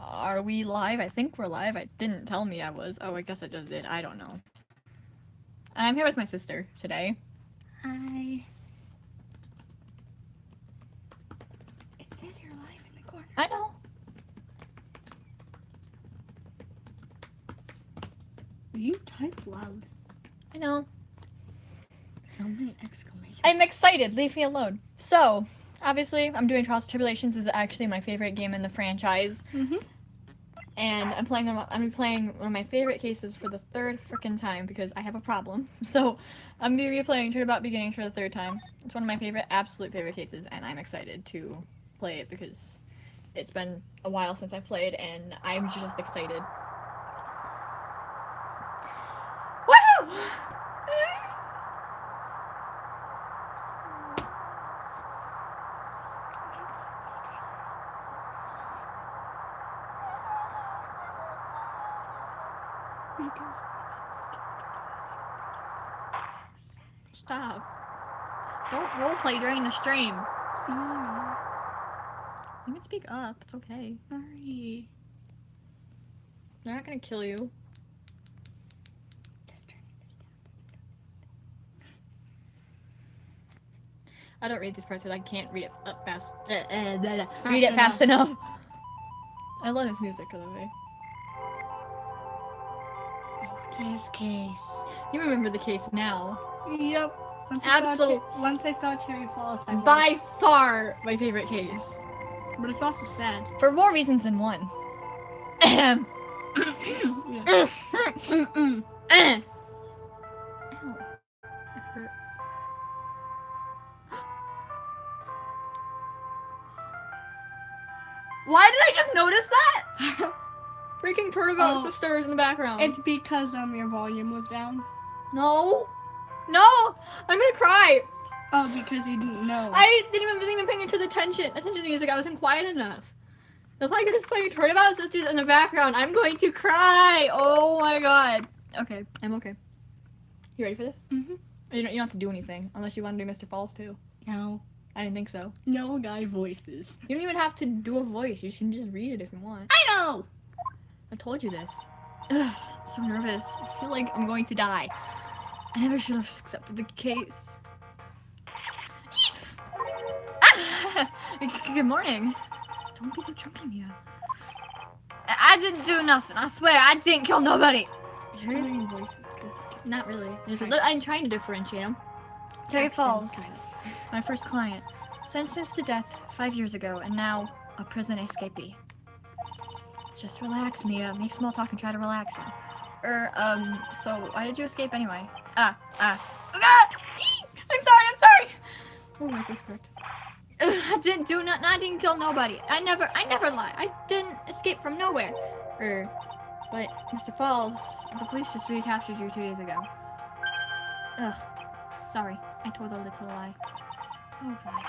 Are we live? I think we're live. It didn't tell me I was. Oh, I guess I just did. I don't know. I'm here with my sister today. Hi. It says you're live in the corner. I know. You type loud. I know. So many exclamations. I'm excited. Leave me alone. So, obviously, I'm doing Trials and Tribulations. This is actually my favorite game in the franchise. And I'm playing one of my favorite cases for the third frickin' time because I have a problem. So, I'm gonna be replaying Turnabout Beginnings for the third time. It's one of my absolute favorite cases, and I'm excited to play it because it's been a while since I played, and I'm just excited. Woo! Stop. Don't roleplay during the stream. Sorry. You can speak up. It's okay. Sorry. They're not gonna kill you. Just turning this down. I don't read these parts because I can't read it fast. Read it fast enough. I love this music, by the way. This case. You remember the case now. Yep. Once I saw Cherry Falls, I By far my favorite case. But it's also sad. For more reasons than one. Ahem. Yeah. Ow. That hurt. Why did I just notice that? Freaking Turnabout sisters in the background. It's because your volume was down. No. No! I'm gonna cry! Oh, because you didn't know. I wasn't even paying attention to the music. I wasn't quiet enough. The fact that it's playing Turnabout Sisters in the background, I'm going to cry! Oh my god. Okay, I'm okay. You ready for this? Mm-hmm. You don't have to do anything, unless you want to do Mr. Falls too. No. I didn't think so. No guy voices. You don't even have to do a voice. You can just read it if you want. I know! I told you this. Ugh, I'm so nervous. I feel like I'm going to die. I never should have accepted the case. Good morning. Don't be so chunky, Mia. I didn't do nothing. I swear, I didn't kill nobody. Doing voices. Not really. I'm trying to differentiate them. Cherry Falls, my first client, sentenced to death 5 years ago, and now a prison escapee. Just relax, Mia. Make small talk and try to relax him. So why did you escape anyway? I'm sorry. Oh, my face cracked. I didn't do nothing. I didn't kill nobody. I never lie. I didn't escape from nowhere. But Mr. Falls, the police just recaptured you 2 days ago. Ugh. Sorry. I told a little lie. Oh, God.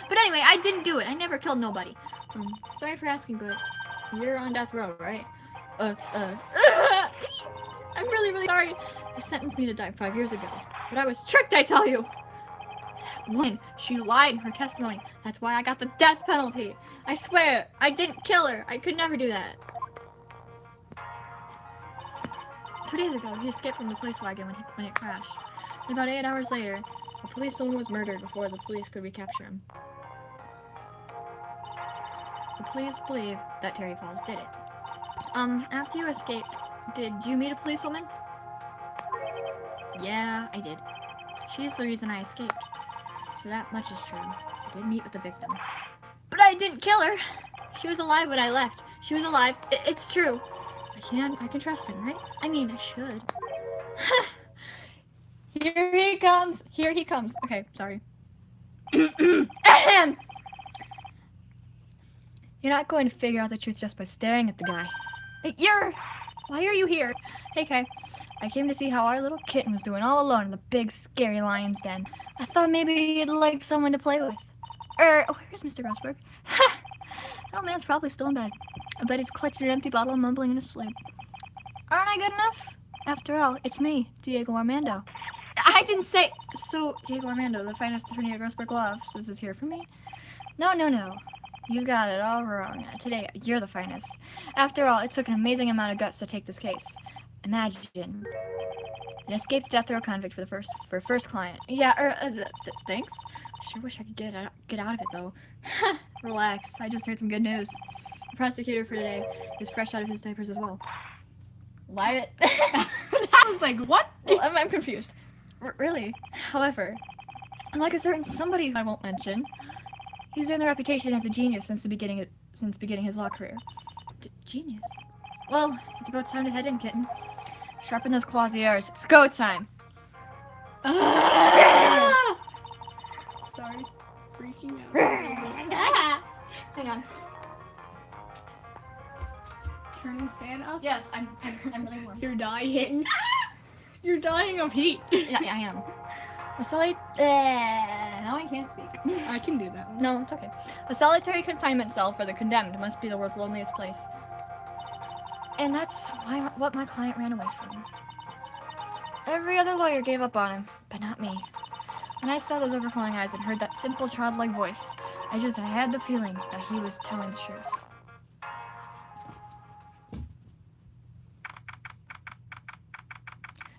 But anyway, I didn't do it. I never killed nobody. Sorry for asking, but you're on death row, right? I'm really, really sorry. They sentenced me to die 5 years ago. But I was tricked, I tell you. That woman, she lied in her testimony. That's why I got the death penalty. I swear, I didn't kill her. I could never do that. 2 days ago, he escaped from the police wagon when it crashed. And about 8 hours later, a policewoman was murdered before the police could recapture him. The police believe that Cherry Falls did it. After you escaped, did you meet a policewoman? Yeah, I did. She's the reason I escaped. So that much is true. I did meet with the victim. But I didn't kill her! She was alive when I left. She was alive. It's true. I can trust him, right? I mean, I should. Here he comes. Here he comes. Okay, sorry. You're not going to figure out the truth just by staring at the guy. Why are you here? Hey, Kay. I came to see how our little kitten was doing all alone in the big, scary lion's den. I thought maybe you'd like someone to play with. Where's Mr. Rosberg? That man's probably still in bed. I bet he's clutching an empty bottle, mumbling in his sleep. Aren't I good enough? After all, it's me, Diego Armando. I didn't say... So, Diego Armando, the finest attorney at Rosberg Lofts, this is here for me? No. You got it all wrong. Today, you're the finest. After all, it took an amazing amount of guts to take this case. Imagine an escaped death row convict for first client. Yeah, thanks. Sure wish I could get out of it though. Relax. I just heard some good news. The prosecutor for today is fresh out of his diapers as well. What? I was like, what? Well, I'm confused. Really? However, unlike a certain somebody I won't mention, he's earned a reputation as a genius since beginning his law career. Genius? Well, it's about time to head in, kitten. Sharpen those claws of yours. It's go time! Sorry. Freaking out. Hang on. Turn the fan up? Yes, I'm really warm. You're dying. You're dying of heat. Yeah, I am. Now I can't speak. I can do that one. No, it's okay. A solitary confinement cell for the condemned must be the world's loneliest place. And that's what my client ran away from. Every other lawyer gave up on him, but not me. When I saw those overflowing eyes and heard that simple childlike voice, I had the feeling that he was telling the truth.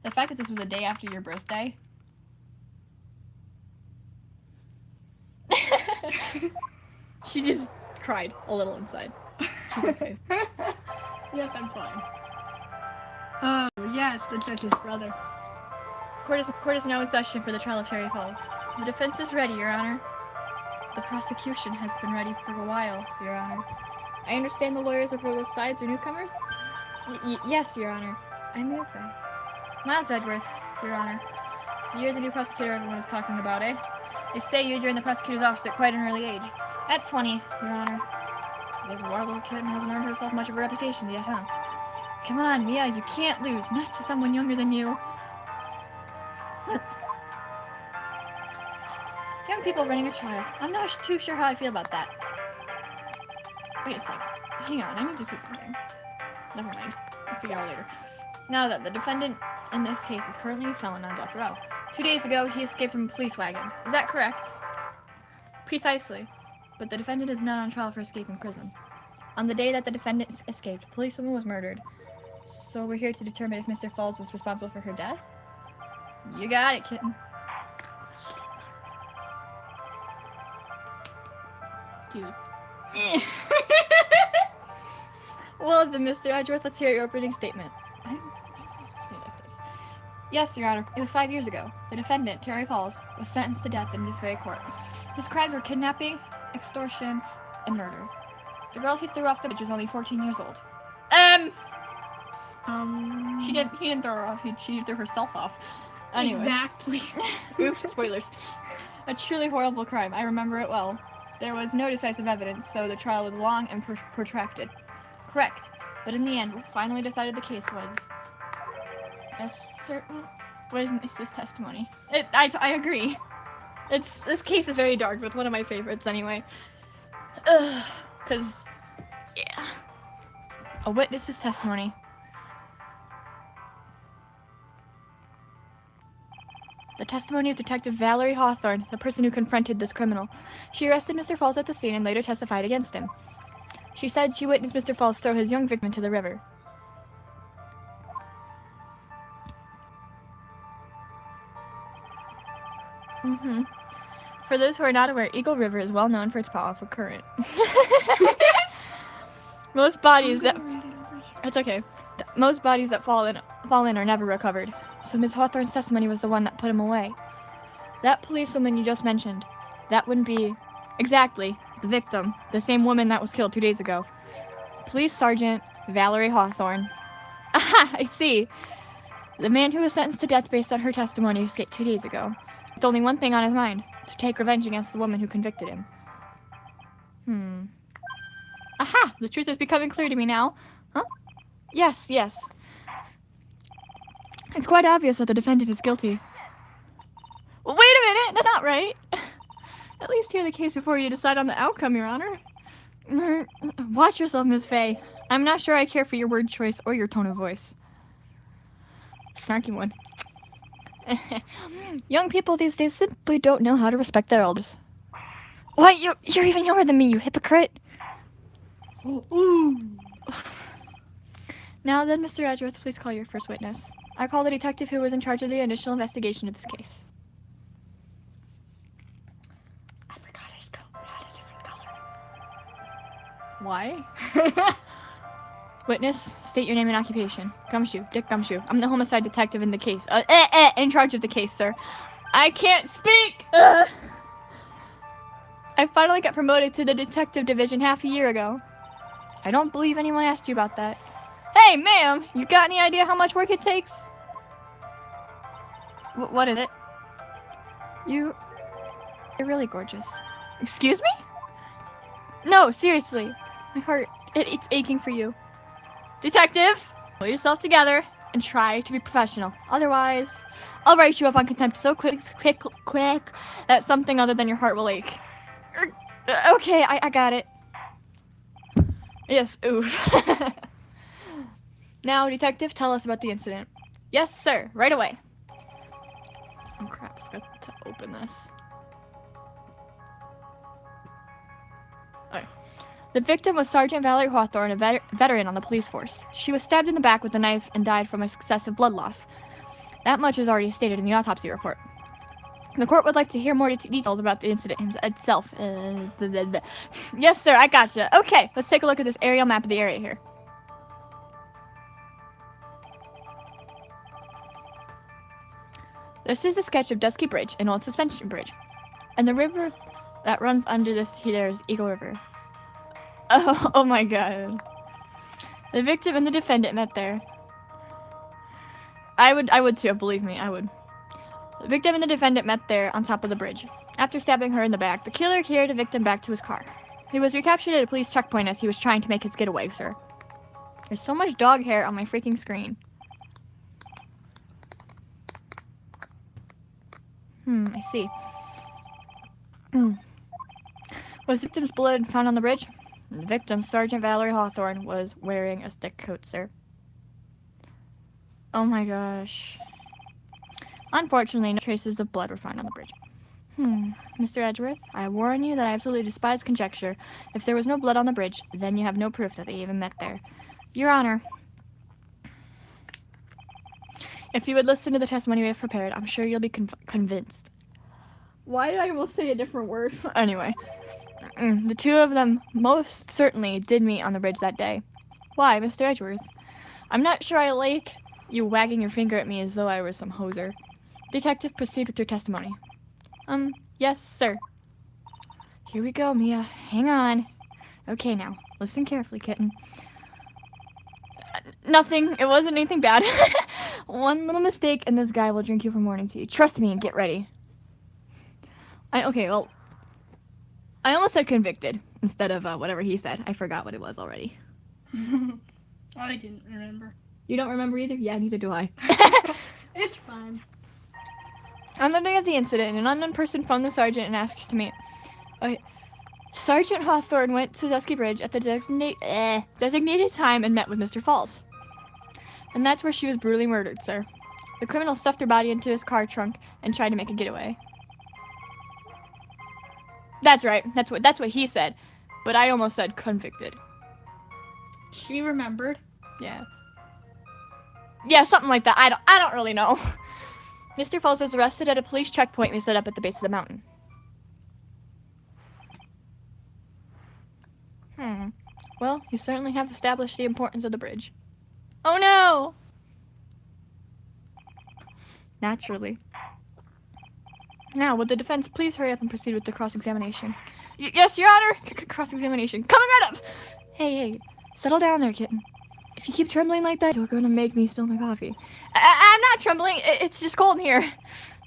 The fact that this was a day after your birthday. She just cried a little inside. She's okay. Yes, I'm fine. Oh, yes, the judge's brother. Court is now in session for the trial of Cherry Falls. The defense is ready, Your Honor. The prosecution has been ready for a while, Your Honor. I understand the lawyers of both sides are newcomers? Yes, Your Honor. I'm new friend. Miles Edgeworth, Your Honor. So you're the new prosecutor everyone is talking about, eh? They say you joined the prosecutor's office at quite an early age. At 20, Your Honor. This wild little kid hasn't earned herself much of a reputation yet, huh? Come on, Mia, you can't lose. Not to someone younger than you. Young people running a trial. I'm not too sure how I feel about that. Wait a sec. Hang on, I need to see something. Never mind. I'll figure it out later. Now that the defendant in this case is currently a felon on death row. 2 days ago, he escaped from a police wagon. Is that correct? Precisely. But the defendant is not on trial for escaping prison. On the day that the defendant escaped, a policewoman was murdered. So we're here to determine if Mr. Falls was responsible for her death? You got it, kitten. Dude. Well, then, Mr. Edgeworth, let's hear your opening statement. I like this. Yes, Your Honor. It was 5 years ago. The defendant, Terry Falls, was sentenced to death in this very court. His crimes were kidnapping, extortion, and murder. The girl he threw off the bridge was only 14 years old. He didn't throw her off. She threw herself off. Anyway. Exactly. Oops, spoilers. A truly horrible crime. I remember it well. There was no decisive evidence, so the trial was long and protracted. Correct. But in the end, what finally decided the case was a certain witness's testimony. I agree. This case is very dark, but it's one of my favorites anyway. Cause yeah. A witness's testimony. The testimony of Detective Valerie Hawthorne, the person who confronted this criminal. She arrested Mr. Falls at the scene and later testified against him. She said she witnessed Mr. Falls throw his young victim into the river. For those who are not aware, Eagle River is well known for its powerful current. Most bodies that fall in are never recovered. So Ms. Hawthorne's testimony was the one that put him away. That policewoman you just mentioned, that wouldn't be exactly the victim, the same woman that was killed 2 days ago. Police Sergeant Valerie Hawthorne. Aha, I see. The man who was sentenced to death based on her testimony escaped 2 days ago, with only one thing on his mind, to take revenge against the woman who convicted him. Aha, the truth is becoming clear to me now. Huh? Yes. It's quite obvious that the defendant is guilty. Well, wait a minute, that's not right. At least hear the case before you decide on the outcome, Your Honor. Watch yourself, Miss Faye. I'm not sure I care for your word choice or your tone of voice. Snarky one. Young people these days simply don't know how to respect their elders. What? You're even younger than me, you hypocrite. Ooh. Now then, Mr. Edgeworth, please call your first witness. I call the detective who was in charge of the initial investigation of this case. I forgot his coat had a different color. Why? Witness, state your name and occupation. Gumshoe, Dick Gumshoe. I'm the homicide detective in the case. In charge of the case, sir. I can't speak! I finally got promoted to the detective division half a year ago. I don't believe anyone asked you about that. Hey, ma'am, you got any idea how much work it takes? What is it? You're really gorgeous. Excuse me? No, seriously. My heart, it's aching for you. Detective, pull yourself together and try to be professional. Otherwise, I'll write you up on contempt so quick that something other than your heart will ache. Okay, I got it. Yes, oof. Now, detective, tell us about the incident. Yes, sir, right away. Oh crap, I forgot to open this. Alright. The victim was Sergeant Valerie Hawthorne, a veteran on the police force. She was stabbed in the back with a knife and died from excessive blood loss. That much is already stated in the autopsy report. The court would like to hear more details about the incident itself. Yes, sir, I gotcha. Okay, let's take a look at this aerial map of the area here. This is a sketch of Dusky Bridge, an old suspension bridge. And the river that runs under this here is Eagle River. Oh my god. The victim and the defendant met there. I would too, believe me, I would. The victim and the defendant met there on top of the bridge. After stabbing her in the back, the killer carried the victim back to his car. He was recaptured at a police checkpoint as he was trying to make his getaway, sir. There's so much dog hair on my freaking screen. I see. Was the victim's blood found on the bridge? The victim, Sergeant Valerie Hawthorne, was wearing a thick coat, sir. Oh my gosh. Unfortunately, no traces of blood were found on the bridge. Mr. Edgeworth, I warn you that I absolutely despise conjecture. If there was no blood on the bridge, then you have no proof that they even met there. Your Honor, if you would listen to the testimony we have prepared, I'm sure you'll be convinced. Why did I almost say a different word? Anyway, the two of them most certainly did meet on the bridge that day. Why, Mr. Edgeworth? I'm not sure I like you wagging your finger at me as though I were some hoser. Detective, proceed with your testimony. Yes, sir. Here we go, Mia. Hang on. Okay, now, listen carefully, kitten. Nothing. It wasn't anything bad. One little mistake, and this guy will drink you for morning tea. Trust me and get ready. Okay, well, I almost said convicted instead of whatever he said. I forgot what it was already. I didn't remember. You don't remember either? Yeah, neither do I. It's fine. On the day of the incident, an unknown person phoned the sergeant and asked to meet. Sergeant Hawthorne went to Dusky Bridge at the designated time and met with Mr. Falls. And that's where she was brutally murdered, sir. The criminal stuffed her body into his car trunk and tried to make a getaway. That's right. That's what he said. But I almost said convicted. She remembered. Yeah. Yeah, something like that. I don't really know. Mr. Falls was arrested at a police checkpoint we set up at the base of the mountain. Well, you certainly have established the importance of the bridge. Oh no! Naturally. Now, would the defense please hurry up and proceed with the cross-examination? Yes, Your Honor! Cross-examination. Coming right up! Hey, settle down there, kitten. If you keep trembling like that, you're gonna make me spill my coffee. I'm not trembling. It's just cold in here.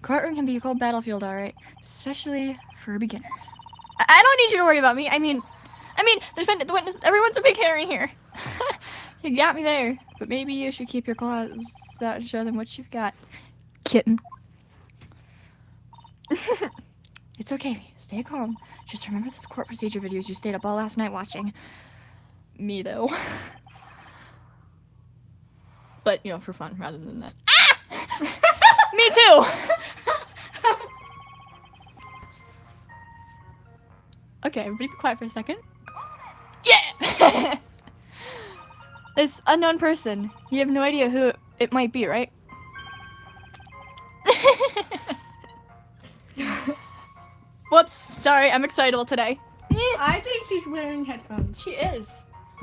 Courtroom can be a cold battlefield, alright. Especially for a beginner. I don't need you to worry about me. I mean, the defendant, the witness, everyone's a big hitter in here. You got me there. But maybe you should keep your claws out and show them what you've got. Kitten. It's okay. Stay calm. Just remember those court procedure videos you stayed up all last night watching. Me, though. But, you know, for fun rather than that. Ah! Me too! Okay, everybody be quiet for a second. Yeah! This unknown person. You have no idea who it might be, right? Whoops, sorry, I'm excitable today. I think she's wearing headphones. She is.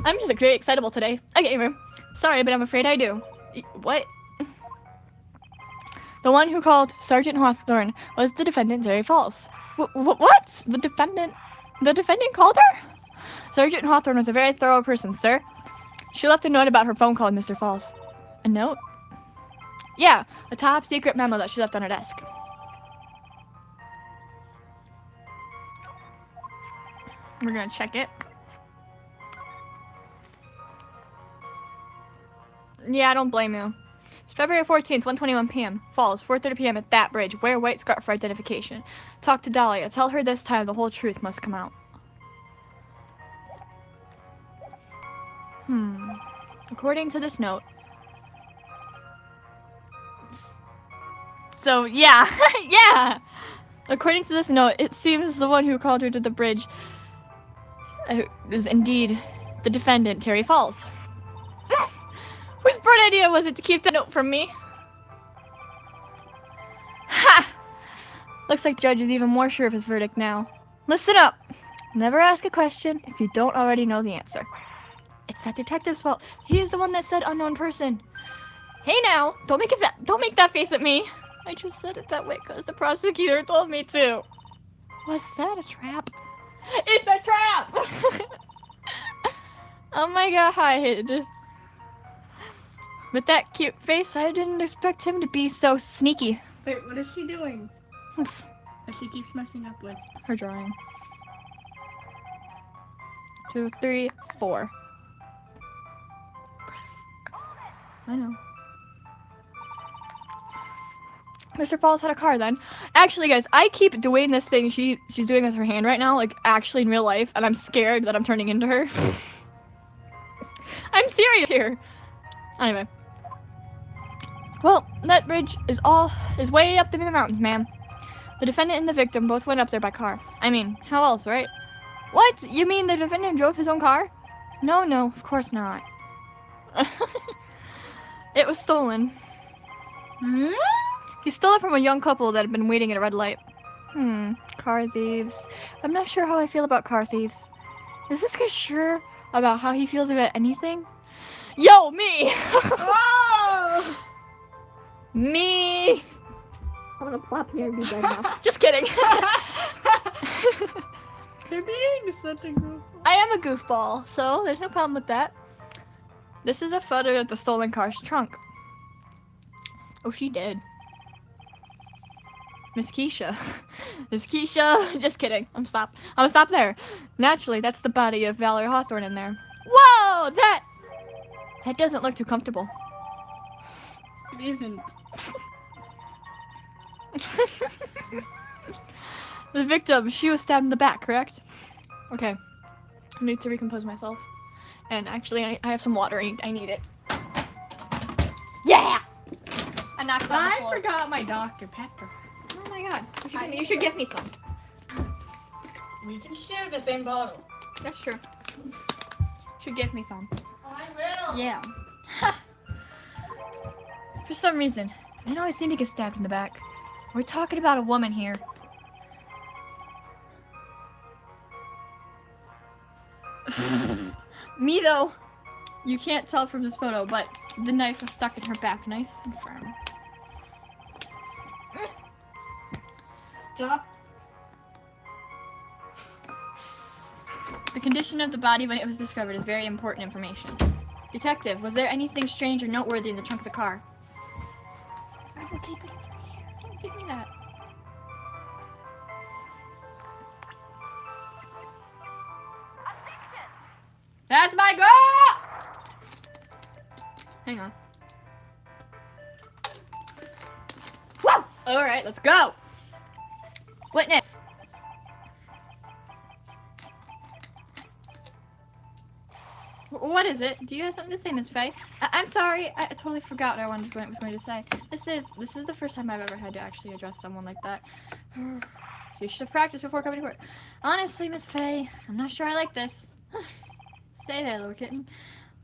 I'm just very excitable today. Okay, anyway. Sorry, but I'm afraid I do. What? The one who called Sergeant Hawthorne was the defendant, Jerry Falls. What? The defendant? The defendant called her? Sergeant Hawthorne was a very thorough person, sir. She left a note about her phone call with Mr. Falls. A note? Yeah, a top secret memo that she left on her desk. We're gonna check it. Yeah, I don't blame you. It's February 14th, 1:21 p.m. Falls, 4:30 p.m. at that bridge. Wear white scarf for identification. Talk to Dahlia. Tell her this time the whole truth must come out. According to this note. So, yeah. Yeah! According to this note, it seems the one who called her to the bridge is indeed the defendant, Terry Falls. Whose bright idea was it to keep the note from me? Ha! Looks like Judge is even more sure of his verdict now. Listen up! Never ask a question if you don't already know the answer. It's that detective's fault. He is the one that said unknown person. Hey now! Don't make that face at me! I just said it that way because the prosecutor told me to. Was that a trap? It's a trap! Oh my god. With that cute face, I didn't expect him to be so sneaky. Wait, what is she doing? That she keeps messing up with. Her drawing. 2, 3, 4. Press. I know. Mr. Falls had a car then. Actually, guys, I keep doing this thing she's doing with her hand right now, like actually in real life, and I'm scared that I'm turning into her. I'm serious here. Anyway. Well, that bridge is way up in the mountains, ma'am. The defendant and the victim both went up there by car. I mean, how else, right? What? You mean the defendant drove his own car? No, of course not. It was stolen. He stole it from a young couple that had been waiting at a red light. Car thieves. I'm not sure how I feel about car thieves. Is this guy sure about how he feels about anything? Yo, me! Oh! Me! I'm gonna plop here and be dead now. Just kidding. You're being such a goofball. I am a goofball, so there's no problem with that. This is a photo of the stolen car's trunk. Oh, she did. Miss Keisha. Miss Keisha. Just kidding. I'm gonna stop there. Naturally, that's the body of Valerie Hawthorne in there. Whoa! That doesn't look too comfortable. It isn't. The victim, she was stabbed in the back, correct? Okay. I need to recompose myself. And actually, I have some water. I need it. Yeah! I knocked it on the floor. I forgot my Dr. Pepper. Oh my god. You should give me some. We can share the same bottle. That's true. Should give me some. I will. Yeah. For some reason, men always seem to get stabbed in the back. We're talking about a woman here. Me though, you can't tell from this photo, but the knife was stuck in her back, nice and firm. Stop. The condition of the body when it was discovered is very important information. Detective, was there anything strange or noteworthy in the trunk of the car? I will keep it over here. Don't give me that. That's my girl! Hang on. Woo! Alright, let's go! Witness! What is it? Do you have something to say, Miss Faye? I'm sorry, I totally forgot what I was going to say. This is the first time I've ever had to actually address someone like that. You should have practiced before coming to work. Honestly, Miss Faye, I'm not sure I like this. Say there, little kitten.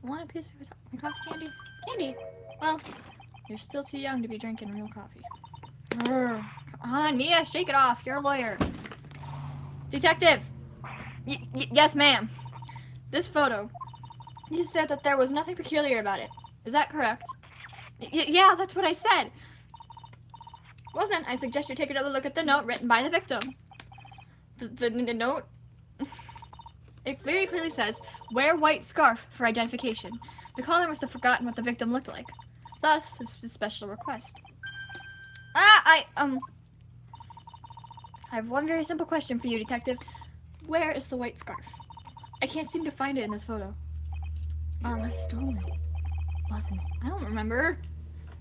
Want a piece of my coffee candy? Candy? Well, you're still too young to be drinking real coffee. Come on, Mia, shake it off. You're a lawyer. Detective! Yes, ma'am. This photo. You said that there was nothing peculiar about it. Is that correct? Yeah, that's what I said. Well then, I suggest you take another look at the note written by the victim. The note? It very clearly says, wear white scarf for identification. The caller must have forgotten what the victim looked like. Thus, this is a special request. I have one very simple question for you, detective. Where is the white scarf? I can't seem to find it in this photo. It was stolen, wasn't it? I don't remember.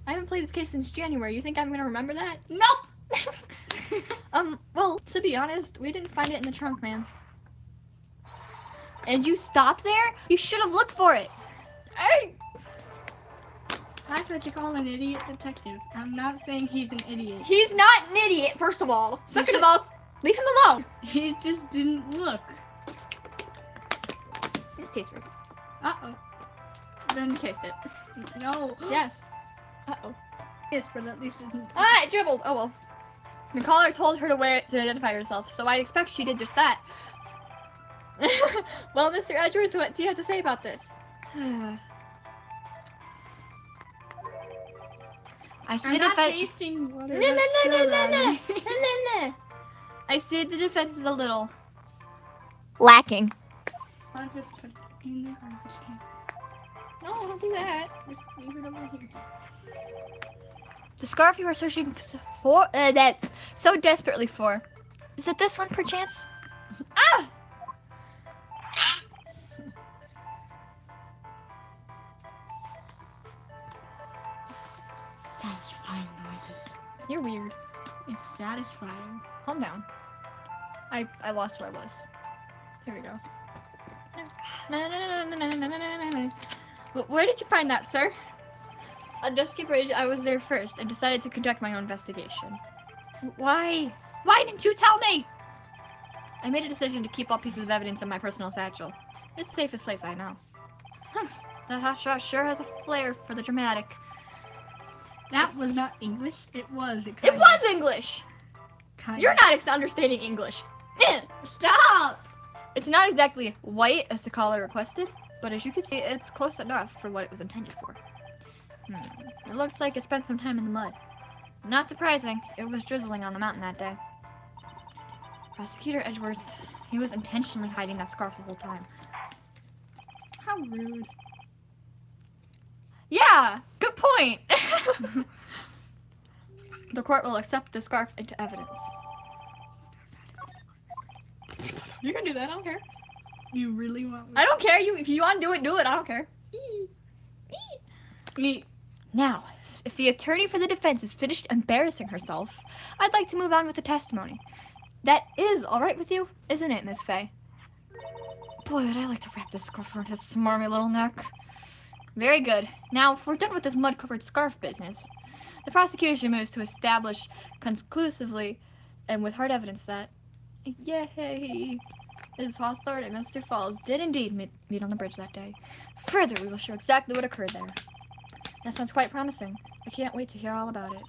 I haven't played this case since January. You think I'm gonna remember that? Nope! Well, to be honest, we didn't find it in the trunk, man. And you stopped there? You should have looked for it. That's what you call an idiot detective. I'm not saying he's an idiot. He's not an idiot, first of all. Second of all, leave him alone. He just didn't look. This tastes weird. Uh-oh. Then Taste it. no. Yes. Uh-oh. Yes, but at least it's Ah, it dribbled. Oh well. The caller told her to wear it to identify herself, so I'd expect she did just that. Well, Mr. Edgeworth, what do you have to say about this? I see I'm the not defense. tasting water. I see the defense is a little lacking. I'll just put it in the garbage can. No, don't do that. Just leave it over here. The scarf you are searching for, that's so desperately for. Is it this one, perchance? Ah! Satisfying noises. You're weird. It's satisfying. Calm down. I lost where I was. Here we go. Where did you find that, sir? On Dusky Bridge, I was there first and decided to conduct my own investigation. Why? Why didn't you tell me? I made a decision to keep all pieces of evidence in my personal satchel. It's the safest place I know. That hotshot sure has a flair for the dramatic. That was not English. It was. It was English! Kind You're not understanding English. Stop! It's not exactly white as the caller requested, but as you can see, it's close enough for what it was intended for. It looks like it spent some time in the mud. Not surprising, it was drizzling on the mountain that day. Prosecutor Edgeworth, he was intentionally hiding that scarf the whole time. How rude. Yeah, good point. The court will accept the scarf into evidence. You can do that, I don't care. You really want me? I don't care. If you want to do it, do it. I don't care. Me. Now, if the attorney for the defense is finished embarrassing herself, I'd like to move on with the testimony. That is all right with you, isn't it, Miss Faye? Boy, would I like to wrap this scarf around his smarmy little neck. Very good. Now, if we're done with this mud-covered scarf business, the prosecution moves to establish conclusively and with hard evidence that, yay, Ms. Hawthorne and Mr. Falls did indeed meet on the bridge that day. Further, we will show exactly what occurred there. That sounds quite promising. I can't wait to hear all about it.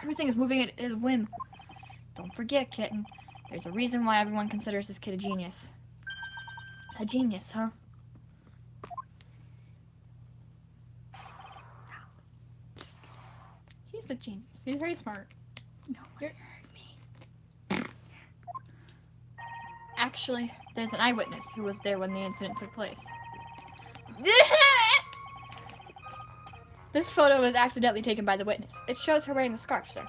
Everything is moving at his whim. Don't forget, kitten. There's a reason why everyone considers this kid a genius. A genius, huh? He's a genius. He's very smart. No one heard me. Actually, there's an eyewitness who was there when the incident took place. This photo was accidentally taken by the witness. It shows her wearing the scarf, sir.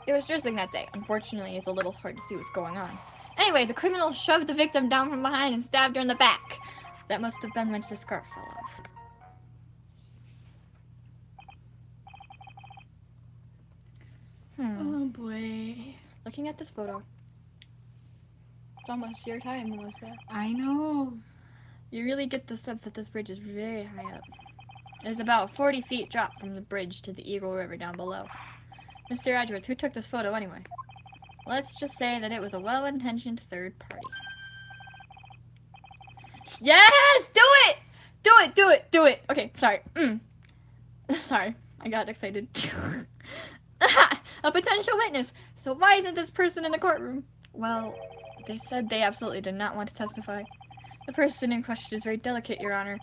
It was drizzling that day. Unfortunately, it's a little hard to see what's going on. Anyway, the criminal shoved the victim down from behind and stabbed her in the back. That must have been when the scarf fell off. Oh boy. Looking at this photo. It's almost your time, Melissa. I know. You really get the sense that this bridge is very high up. There's about 40 feet drop from the bridge to the Eagle River down below. Mr. Edgeworth, who took this photo anyway? Let's just say that it was a well-intentioned third party. Yes! Do it! Do it, do it, do it! Okay, sorry. Sorry, I got excited. A potential witness. So why isn't this person in the courtroom? Well, they said they absolutely did not want to testify. The person in question is very delicate, Your Honor.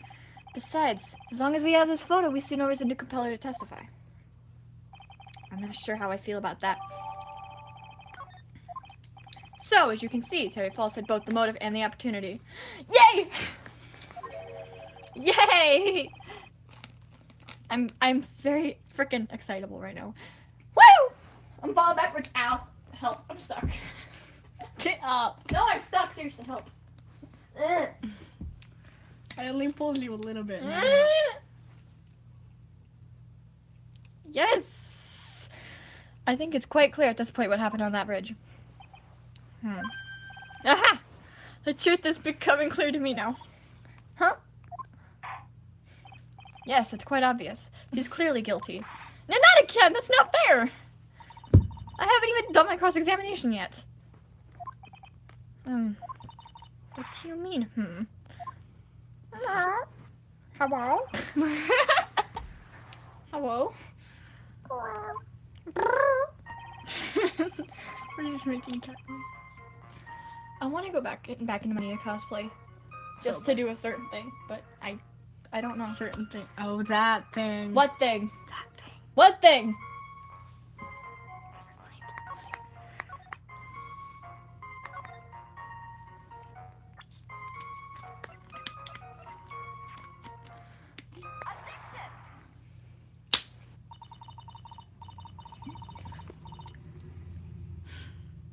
Besides, as long as we have this photo, we see no reason to compel her to testify. I'm not sure how I feel about that. So, as you can see, Terry Falls had both the motive and the opportunity. Yay! Yay! I'm very freaking excitable right now. Woo! I'm falling backwards. Ow! Help! I'm stuck. Get up. No, I'm stuck. Seriously, help. Ugh. I only pulled you a little bit. Yes! I think it's quite clear at this point what happened on that bridge. Aha! The truth is becoming clear to me now. Huh? Yes, it's quite obvious. He's clearly guilty. No, not again! That's not fair! I haven't even done my cross-examination yet. What do you mean, Hello? Hello? We're just making cat noises. I want to go back into my Nia cosplay. Just to do a certain thing, but I don't know. Certain thing. Oh, that thing. What thing? That thing. What thing?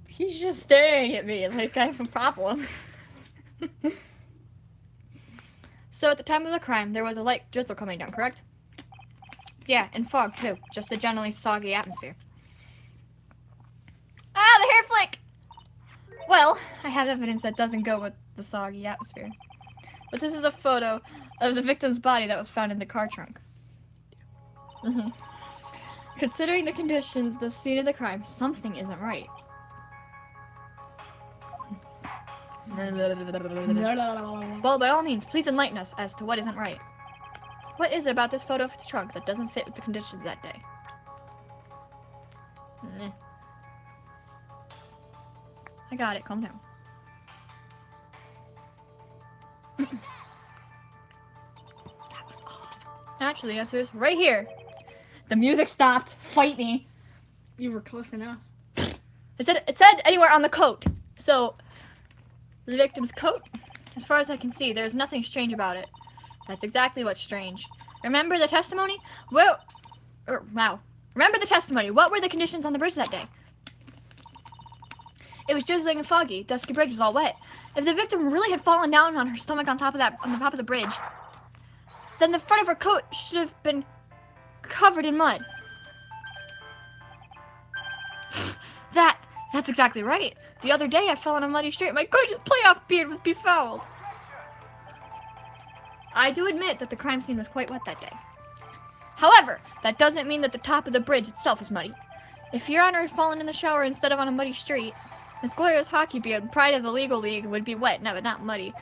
He's just staring at me like I have a problem. So at the time of the crime, there was a light drizzle coming down, correct? Yeah, and fog too. Just a generally soggy atmosphere. Ah, the hair flick! Well, I have evidence that doesn't go with the soggy atmosphere. But this is a photo of the victim's body that was found in the car trunk. Considering the conditions, the scene of the crime, something isn't right. Well, by all means, please enlighten us as to what isn't right. What is it about this photo of the trunk that doesn't fit with the conditions that day? I got it, calm down. That was off. Actually, the answer is right here. The music stopped. Fight me. You were close enough. It said anywhere on the coat. So, the victim's coat? As far as I can see, there's nothing strange about it. That's exactly what's strange. Remember the testimony? Well, wow. Remember the testimony. What were the conditions on the bridge that day? It was drizzling and foggy. Dusky bridge was all wet. If the victim really had fallen down on her stomach on the top of the bridge, then the front of her coat should have been covered in mud. That's exactly right. The other day I fell on a muddy street. My gorgeous playoff beard was befouled. I do admit that the crime scene was quite wet that day. However, that doesn't mean that the top of the bridge itself is muddy. If Your Honor had fallen in the shower instead of on a muddy street, Miss Gloria's hockey beard, pride of the legal league, would be wet, no, but not muddy.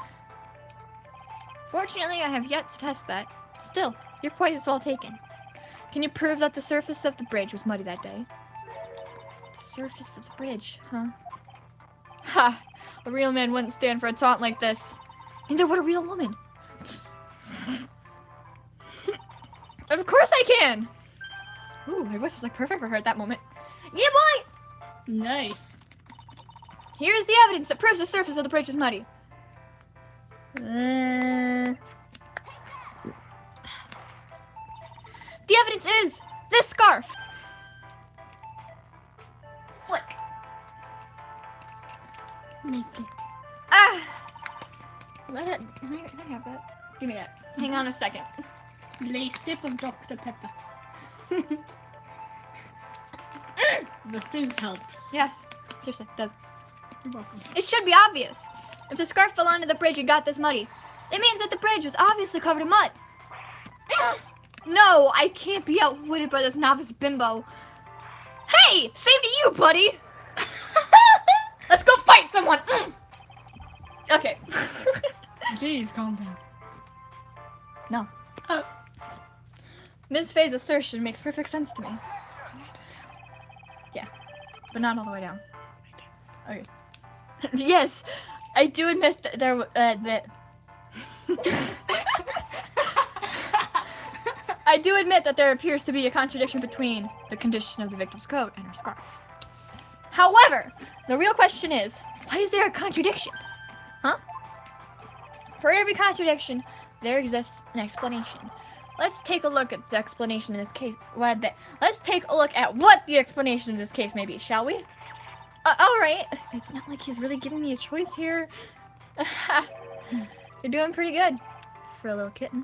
Fortunately, I have yet to test that. Still, your point is well taken. Can you prove that the surface of the bridge was muddy that day? The surface of the bridge, huh? Ha! A real man wouldn't stand for a taunt like this. Neither would a real woman. Of course I can! Ooh, my voice is like perfect for her at that moment. Yeah, boy! Nice. Here's the evidence that proves the surface of the bridge is muddy. The evidence is this scarf. Flick. Ah! Let it. Can I have that? Give me that. Hang on a second. Lay sip of Dr. Pepper. The fizz helps. Yes. Seriously, it does. You're welcome. It should be obvious. If the scarf fell onto the bridge and got this muddy, it means that the bridge was obviously covered in mud. No, I can't be outwitted by this novice bimbo. Hey! Same to you, buddy! Let's go fight someone. Okay. Jeez, calm down. No. Ms. Faye's assertion makes perfect sense to me. Yeah, but not all the way down. Okay. Yes, I do admit that I do admit that there appears to be a contradiction between the condition of the victim's coat and her scarf. However, the real question is, why is there a contradiction? Huh? For every contradiction, there exists an explanation. Let's take a look at the explanation in this case. Let's take a look at what the explanation in this case may be, shall we? Alright. It's not like he's really giving me a choice here. You're doing pretty good for a little kitten.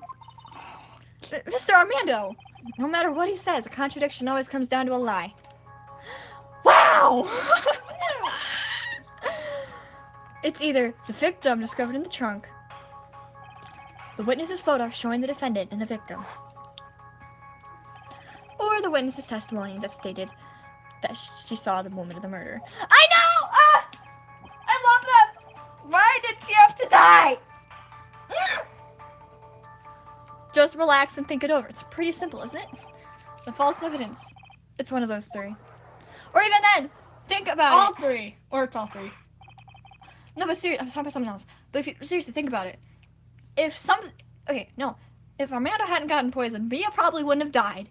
Mr. Armando, no matter what he says, a contradiction always comes down to a lie. Wow! It's either the victim discovered in the trunk, the witness's photo showing the defendant and the victim, or the witness's testimony that stated that she saw the moment of the murder. I know! I love them! Why did she have to die? Just relax and think it over. It's pretty simple, isn't it? The false evidence. It's one of those three. Or even then, think about All three. Or it's all three. No, but seriously, I'm talking about something else. But if you seriously think about it, if Armando hadn't gotten poisoned, Mia probably wouldn't have died.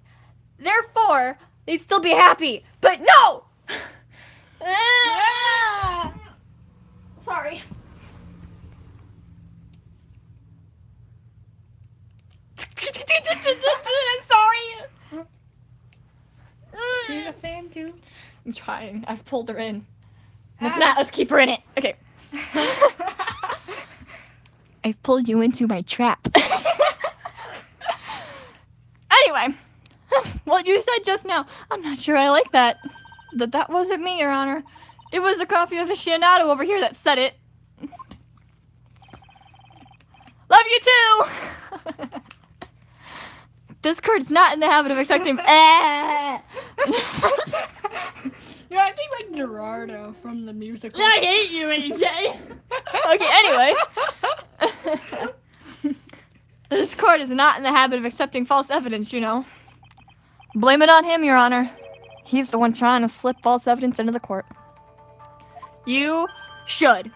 Therefore, they'd still be happy. But no! Yeah! Sorry. I'm sorry. She's a fan too. I'm trying. I've pulled her in. If not, let's keep her in it. Okay. I've pulled you into my trap. Anyway, what you said just now, I'm not sure I like that. That wasn't me, Your Honor. It was a coffee aficionado over here that said it. Love you too! This court is not in the habit of accepting. You're acting like Gerardo from the musical. I hate you, AJ. Okay, anyway. This court is not in the habit of accepting false evidence, you know. Blame it on him, Your Honor. He's the one trying to slip false evidence into the court. You should.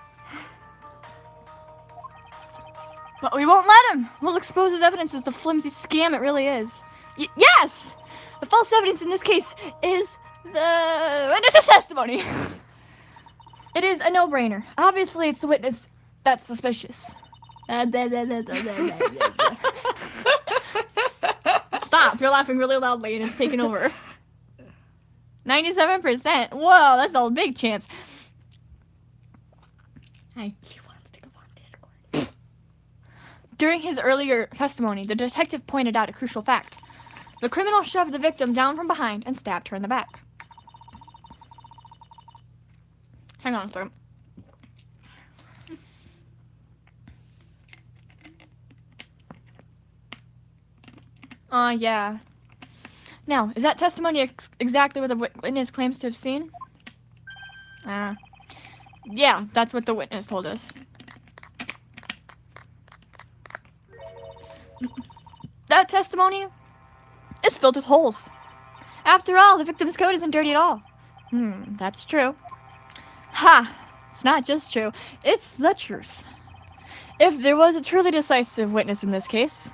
But we won't let him. We'll expose his evidence as the flimsy scam it really is. Yes! The false evidence in this case is the witness's testimony. It is a no-brainer. Obviously, it's the witness that's suspicious. Stop, you're laughing really loudly and it's taking over. 97%. Whoa, that's a big chance. Hi. During his earlier testimony, the detective pointed out a crucial fact. The criminal shoved the victim down from behind and stabbed her in the back. Hang on a second. Yeah. Now, is that testimony exactly what the witness claims to have seen? Yeah, that's what the witness told us. That testimony is filled with holes. After all, the victim's coat isn't dirty at all. That's true. Ha! It's not just true, it's the truth. If there was a truly decisive witness in this case,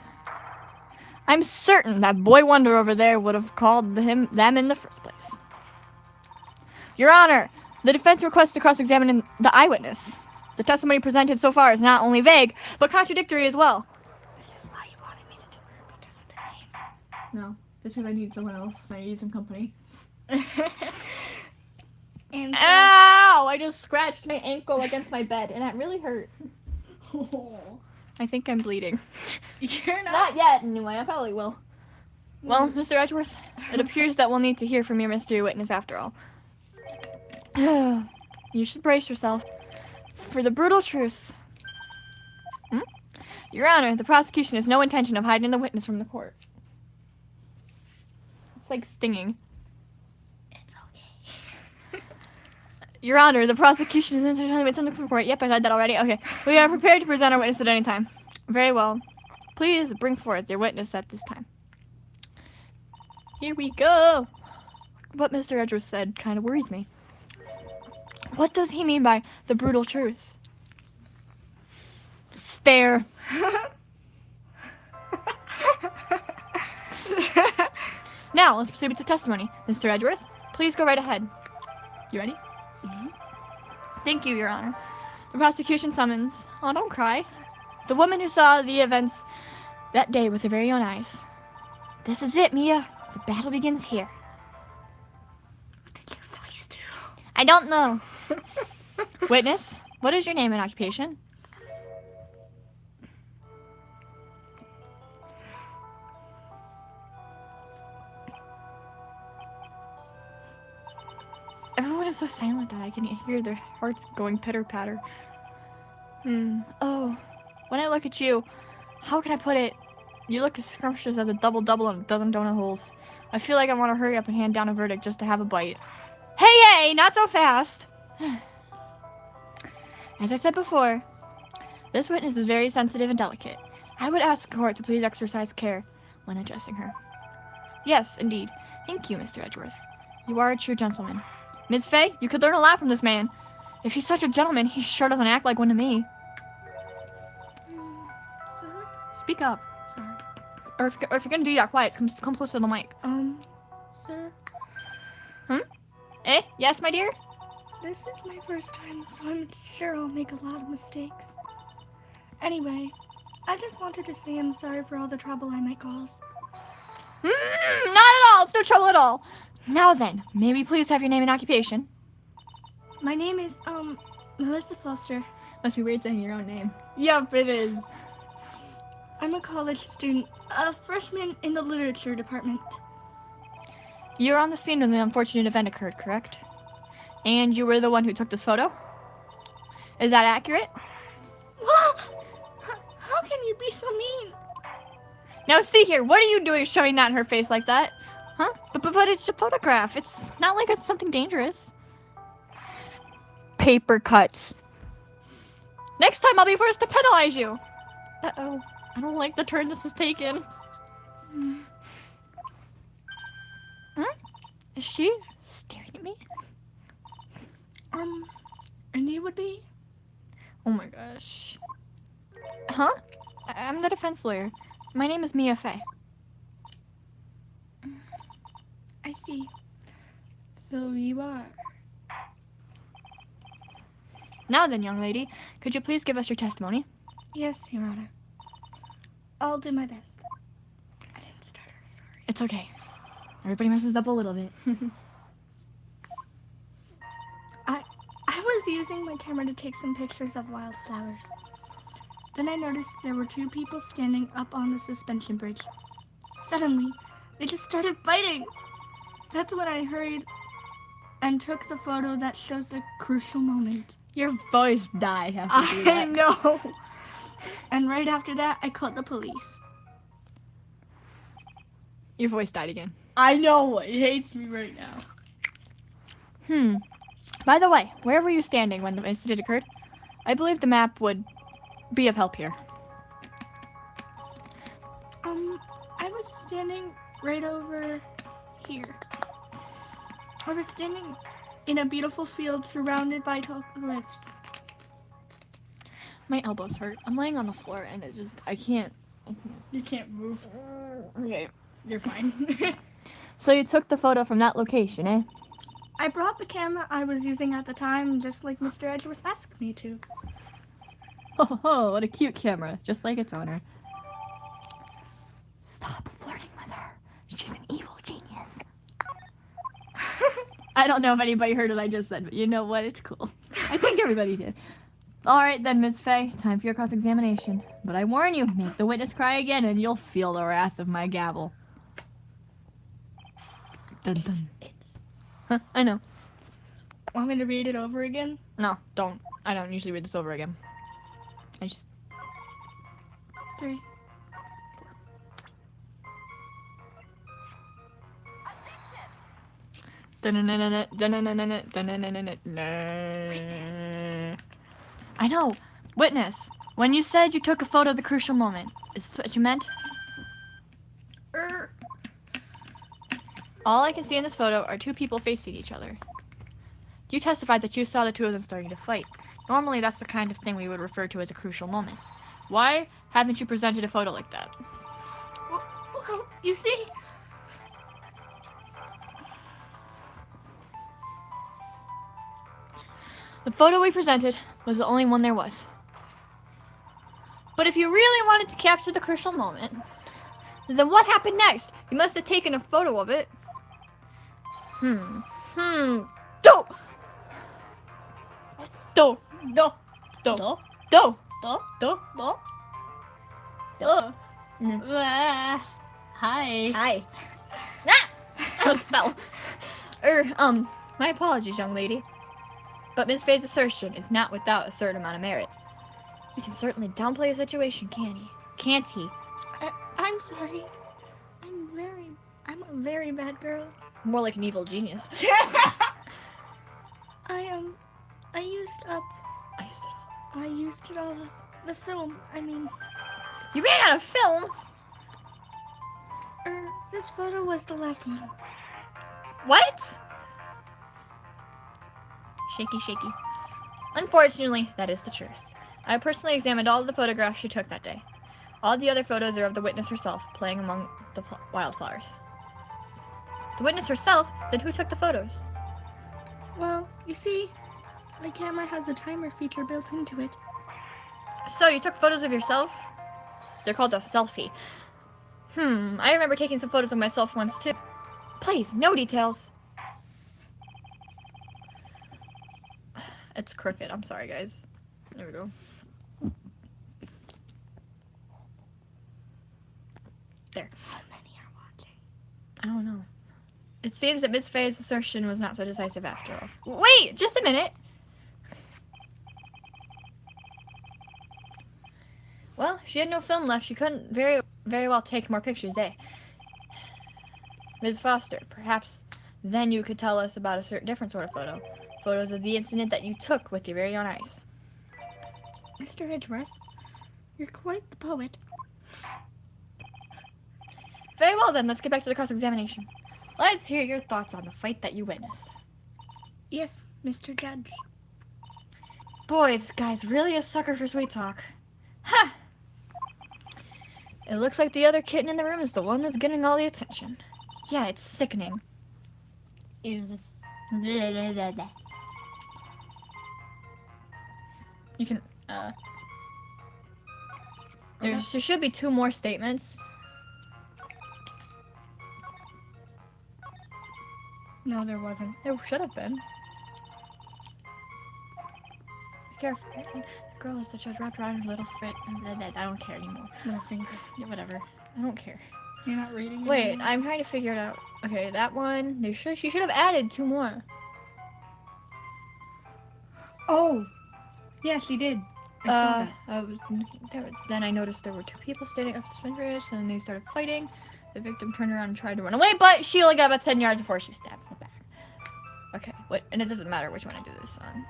I'm certain that Boy Wonder over there would have called them in the first place. Your Honor, the defense requests to cross-examine the eyewitness. The testimony presented so far is not only vague, but contradictory as well. This is why you wanted me to do her, because of the name. No, because I need someone else. I need some company. Ow! I just scratched my ankle against my bed, and that really hurt. I think I'm bleeding. You're Not yet, anyway. I probably will. Well, Mr. Edgeworth, it appears that we'll need to hear from your mystery witness after all. You should brace yourself for the brutal truth. Your Honor, the prosecution has no intention of hiding the witness from the court. It's like stinging. It's okay. Your Honor, the prosecution is entirely made something report. Yep, I said that already. Okay. We are prepared to present our witness at any time. Very well. Please bring forth your witness at this time. Here we go. What Mr. Edgeworth said kind of worries me. What does he mean by the brutal truth? Stare. Now, let's proceed with the testimony. Mr. Edgeworth, please go right ahead. You ready? Mm-hmm. Thank you, Your Honor. The prosecution summons... Oh, don't cry. The woman who saw the events that day with her very own eyes. This is it, Mia. The battle begins here. What did your voice do? I don't know. Witness, what is your name and occupation? Everyone is so silent that I can hear their hearts going pitter-patter. Oh, when I look at you, how can I put it? You look as scrumptious as a double-double and a dozen donut holes. I feel like I want to hurry up and hand down a verdict just to have a bite. Hey, not so fast! As I said before, this witness is very sensitive and delicate. I would ask the court to please exercise care when addressing her. Yes, indeed. Thank you, Mr. Edgeworth. You are a true gentleman. Ms. Fay, you could learn a lot from this man. If he's such a gentleman, he sure doesn't act like one to me. Sir? Speak up. Sorry. Or if you're gonna do that quiet, come close to the mic. Sir? Eh? Yes, my dear? This is my first time, so I'm sure I'll make a lot of mistakes. Anyway, I just wanted to say I'm sorry for all the trouble I might cause. Not at all! It's no trouble at all! Now then, may we please have your name and occupation? My name is, Melissa Foster. Must be weird saying your own name. Yep, it is. I'm a college student, a freshman in the literature department. You were on the scene when the unfortunate event occurred, correct? And you were the one who took this photo? Is that accurate? How can you be so mean? Now see here, what are you doing shoving that in her face like that? Huh? But it's a photograph. It's not like it's something dangerous. Paper cuts. Next time I'll be forced to penalize you. Uh-oh. I don't like the turn this is taken. Is she staring at me? And you would be? Oh my gosh. Huh? I'm the defense lawyer. My name is Mia Fay. I see. So you are. Now then, young lady, could you please give us your testimony? Yes, Your Honor. I'll do my best. I didn't start her, sorry. It's okay. Everybody messes up a little bit. I was using my camera to take some pictures of wildflowers. Then I noticed there were two people standing up on the suspension bridge. Suddenly, they just started fighting. That's when I hurried and took the photo that shows the crucial moment. Your voice died after you do that. I know. And right after that, I called the police. Your voice died again. I know. It hates me right now. By the way, where were you standing when the incident occurred? I believe the map would be of help here. I was standing right over here. I was standing in a beautiful field surrounded by tall cliffs. My elbows hurt. I'm laying on the floor and it just, I can't. You can't move. Okay. You're fine. So you took the photo from that location, eh? I brought the camera I was using at the time, just like Mr. Edgeworth asked me to. Oh, what a cute camera, just like its owner. Stop flirting with her. She's an evil genius. I don't know if anybody heard what I just said, but you know what? It's cool. I think everybody did. Alright then, Ms. Fay, time for your cross-examination. But I warn you, make the witness cry again and you'll feel the wrath of my gavel. Dun, dun. Huh, I know. Want me to read it over again? No, don't. I don't usually read this over again. I just... 3. I know. Witness. When you said you took a photo of the crucial moment, is this what you meant? All I can see in this photo are two people facing each other. You testified that you saw the two of them starting to fight. Normally, that's the kind of thing we would refer to as a crucial moment. Why haven't you presented a photo like that? Well, you see... The photo we presented was the only one there was. But if you really wanted to capture the crucial moment, then what happened next? You must have taken a photo of it. Do. Do. Do. Do. Do? Do. Do? Do. Do? Hi. Hi. Ah! I almost fell. My apologies, young lady. But Ms. Faye's assertion is not without a certain amount of merit. He can certainly downplay a situation, can't he? I'm sorry. I'm a very bad girl. More like an evil genius. I used it all up. The film, I mean. You ran out of film? This photo was the last one. What? Shaky, shaky. Unfortunately, that is the truth. I personally examined all of the photographs she took that day. All the other photos are of the witness herself, playing among the wildflowers. The witness herself? Then who took the photos? Well, you see, my camera has a timer feature built into it. So, you took photos of yourself? They're called a selfie. I remember taking some photos of myself once too. Please, no details. It's crooked. I'm sorry, guys. There we go. There. How many are watching? I don't know. It seems that Miss Faye's assertion was not so decisive after all. Wait! Just a minute! Well, she had no film left. She couldn't very well take more pictures, eh? Ms. Foster, perhaps then you could tell us about a certain different sort of photo. Photos of the incident that you took with your very own eyes. Mr. Edgeworth, you're quite the poet. Very well then, let's get back to the cross-examination. Let's hear your thoughts on the fight that you witnessed. Yes, Mr. Judge. Boy, this guy's really a sucker for sweet talk. Ha! It looks like the other kitten in the room is the one that's getting all the attention. Yeah, it's sickening. You can, there should be 2 more statements. No, there wasn't. There should have been. Be careful. The girl is such a wrapped around her little foot. I don't care anymore. Little finger. Yeah, whatever. I don't care. You're not reading it Wait, anymore? I'm trying to figure it out. Okay, that one. She should have added 2 more. Oh! Yeah, she did. I saw that. Then I noticed there were 2 people standing up to Spindrish, and then they started fighting. The victim turned around and tried to run away, but she only got about 10 yards before she was stabbed in the back. Okay, what? And it doesn't matter which one I do this on.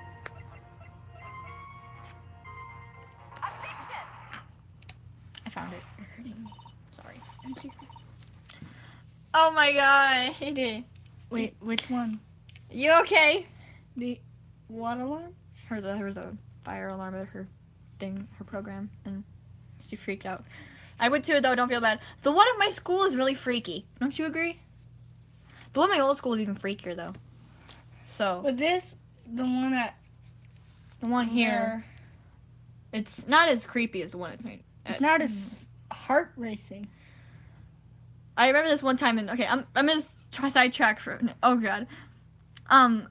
I found it. You're hurting me. Sorry. And she's... Oh my god. Wait, which one? You okay? The what alarm? There was a fire alarm at her thing, her program, and she freaked out. I would too, though. Don't feel bad. The one at my school is really freaky. Don't you agree? The one at my old school is even freakier, though. So. But this, the one at... The one here. It's not as creepy as the one at... It's not as heart racing. I remember this one time, okay, I'm gonna try sidetrack for... Oh, God. I'm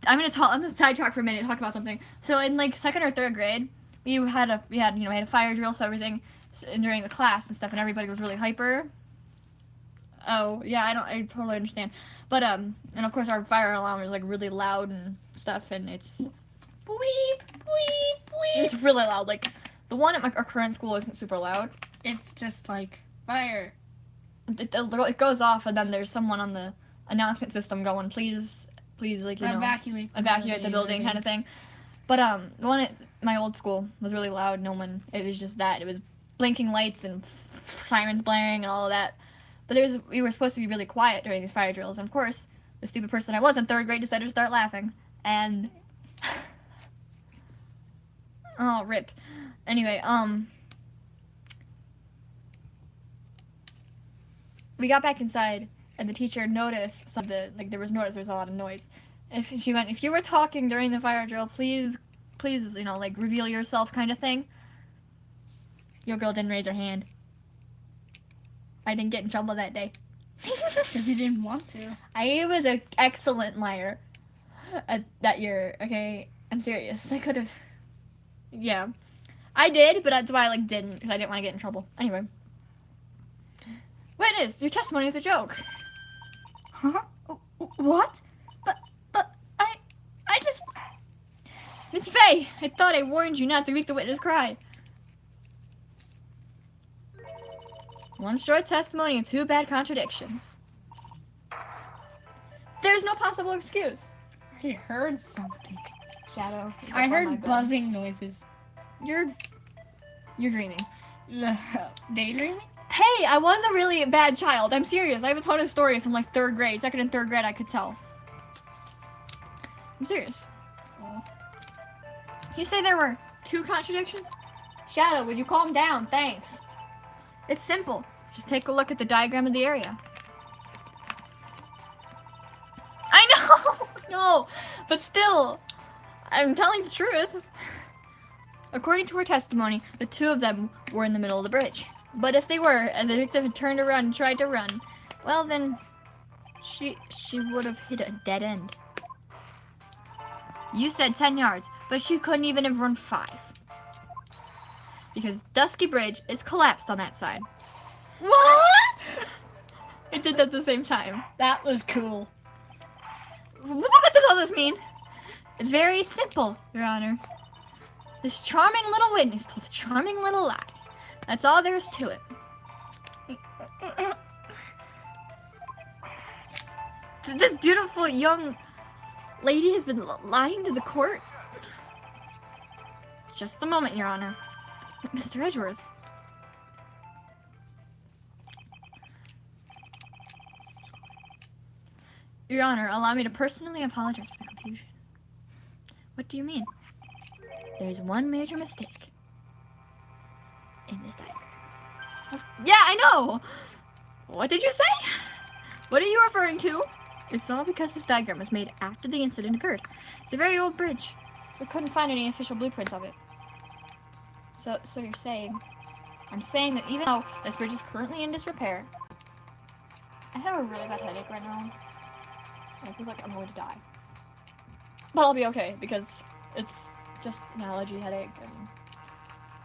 gonna sidetrack for a minute and talk about something. So in, like, 2nd or 3rd grade, we had a fire drill, so everything... during the class and stuff, and everybody was really hyper. Oh, yeah, I totally understand. But, and of course our fire alarm is, like, really loud and stuff, and it's... Bleep, bleep, bleep. It's really loud. Like, the one at our current school isn't super loud. It's just, like, fire. It goes off, and then there's someone on the announcement system going. Please, like, you know, evacuate the building kind of thing. But the one at my old school was really loud. It was just that. It was blinking lights and sirens blaring and all of that. But we were supposed to be really quiet during these fire drills. And of course, the stupid person I was in 3rd grade decided to start laughing. And oh, rip. Anyway, we got back inside, and the teacher noticed there was a lot of noise. She went, if you were talking during the fire drill, please, you know, like, reveal yourself kind of thing. Your girl didn't raise her hand. I didn't get in trouble that day. Because you didn't want to. I was an excellent liar that year, okay? I'm serious. I could have... Yeah. I did, but that's why I, like, didn't, because I didn't want to get in trouble. Anyway. Witness, your testimony is a joke. Huh? What? But I just... Miss Faye, I thought I warned you not to make the witness cry. One short testimony and 2 bad contradictions. There's no possible excuse. I heard something. Shadow. I heard buzzing noises. You're dreaming. Daydreaming? Hey, I was a really bad child. I'm serious. I have a ton of stories from like 3rd grade. 2nd and 3rd grade I could tell. I'm serious. Oh. You say there were 2 contradictions? Shadow, would you calm down? Thanks. It's simple. Just take a look at the diagram of the area. I know! No! But still, I'm telling the truth. According to her testimony, the 2 of them were in the middle of the bridge. But if they were, and the victim had turned around and tried to run, well then, she would have hit a dead end. You said 10 yards, but she couldn't even have run 5. Because Dusky Bridge is collapsed on that side. What? It did that at the same time. That was cool. What does all this mean? It's very simple, Your Honor. This charming little witness told a charming little lie. That's all there is to it. This beautiful young lady has been lying to the court. Just a moment, Your Honor. Mr. Edgeworth. Your Honor, allow me to personally apologize for the confusion. What do you mean? There's one major mistake in this diagram. Yeah, I know! What did you say? What are you referring to? It's all because this diagram was made after the incident occurred. It's a very old bridge. We couldn't find any official blueprints of it. So you're saying... I'm saying that even though this bridge is currently in disrepair, I have a really bad headache right now. I feel like I'm going to die. But I'll be okay, because it's just an allergy headache, and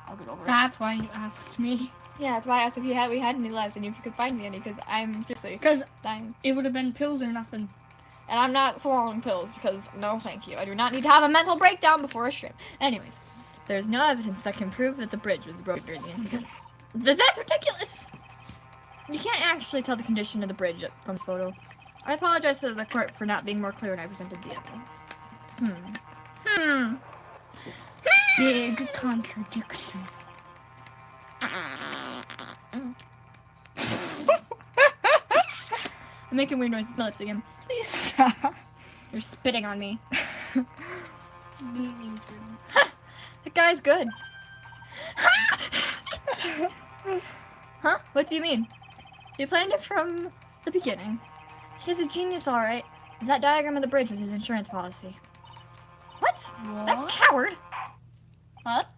I'll get over it. That's why you asked me. Yeah, that's why I asked if we had any lives and if you could find me any, because I'm seriously dying. It would have been pills or nothing. And I'm not swallowing pills, because no thank you. I do not need to have a mental breakdown before a stream. Anyways, there's no evidence that can prove that the bridge was broken during the incident. That's ridiculous! You can't actually tell the condition of the bridge from this photo. I apologize to the court for not being more clear when I presented the evidence. Big contradiction. I'm making weird noises with my lips again. Please stop. You're spitting on me. Me That guy's good. Huh? What do you mean? You planned it from the beginning. He's a genius, alright. That diagram of the bridge was his insurance policy. What? That coward? What?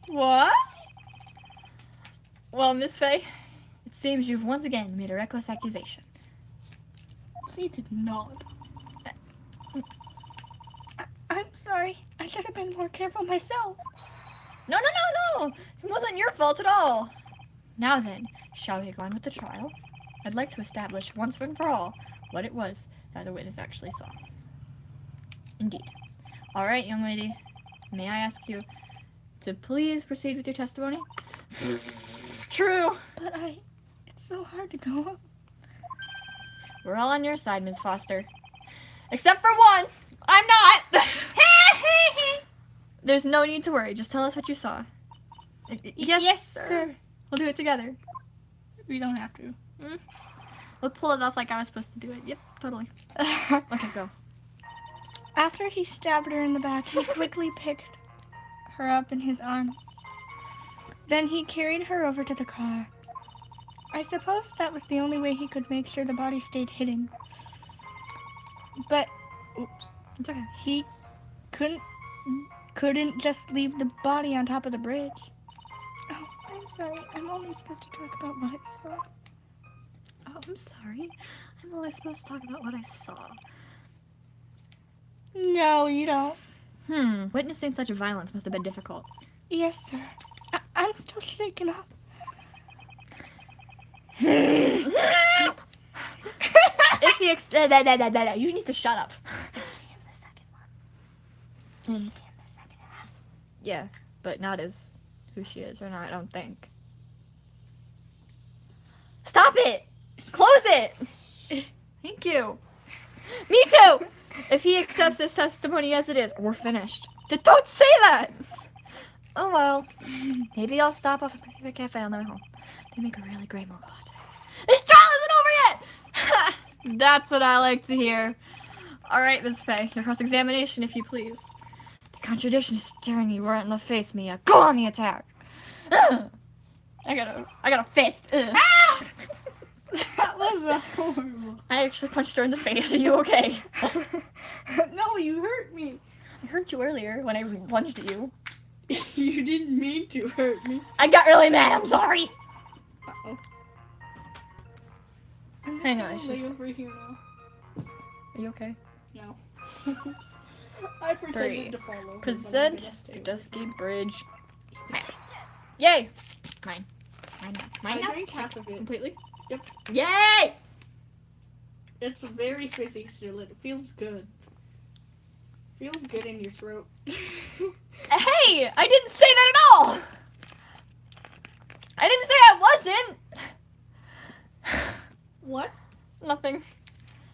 What? Well, Miss Faye, it seems you've once again made a reckless accusation. He did not. I'm sorry. I should have been more careful myself. No. It wasn't your fault at all. Now then, shall we go on with the trial? I'd like to establish once and for all what it was that the witness actually saw. Indeed. All right, young lady. May I ask you to please proceed with your testimony? True. But it's so hard to go up. We're all on your side, Ms. Foster. Except for one! I'm not! There's no need to worry. Just tell us what you saw. Yes, sir. We'll do it together. We don't have to. We'll pull it off like I was supposed to do it. Yep, totally. Okay, go. After he stabbed her in the back, he quickly picked her up in his arms. Then he carried her over to the car. I suppose that was the only way he could make sure the body stayed hidden. But, oops, It's okay. he couldn't just leave the body on top of the bridge. Oh, I'm sorry. I'm only supposed to talk about what I saw. Oh, I'm sorry. I'm only supposed to talk about what I saw. No, you don't. Witnessing such violence must have been difficult. Yes, sir. I'm still shaken up. If he you need to shut up. The second one. And the second half. yeah, but not as who she is, or not, I don't think. Stop it! Close it! Thank you. Me too! If he accepts his testimony as it is, we're finished. Don't say that! Oh well. Maybe I'll stop off at the cafe on the way home. They make a really great mocha latte. This trial isn't over yet! That's what I like to hear. Alright, Ms. Faye, your cross-examination, if you please. The contradiction is staring you right in the face, Mia. Go on the attack! I got a fist. Ah! That was horrible. I actually punched her in the face. Are you okay? No, you hurt me. I hurt you earlier when I lunged at you. You didn't mean to hurt me. I got really mad. I'm sorry. Uh-oh. Hang on, it's just... over here now. Are you okay? No. I pretended to fall over. Present 𝙬𝙬 Bridge. Yay! Mine. Mine I now? drank half of it. Completely? Yep. Yay! It's very fizzy still. It feels good. Feels good in your throat. Hey! I didn't say that at all! I didn't say I wasn't! What? Nothing.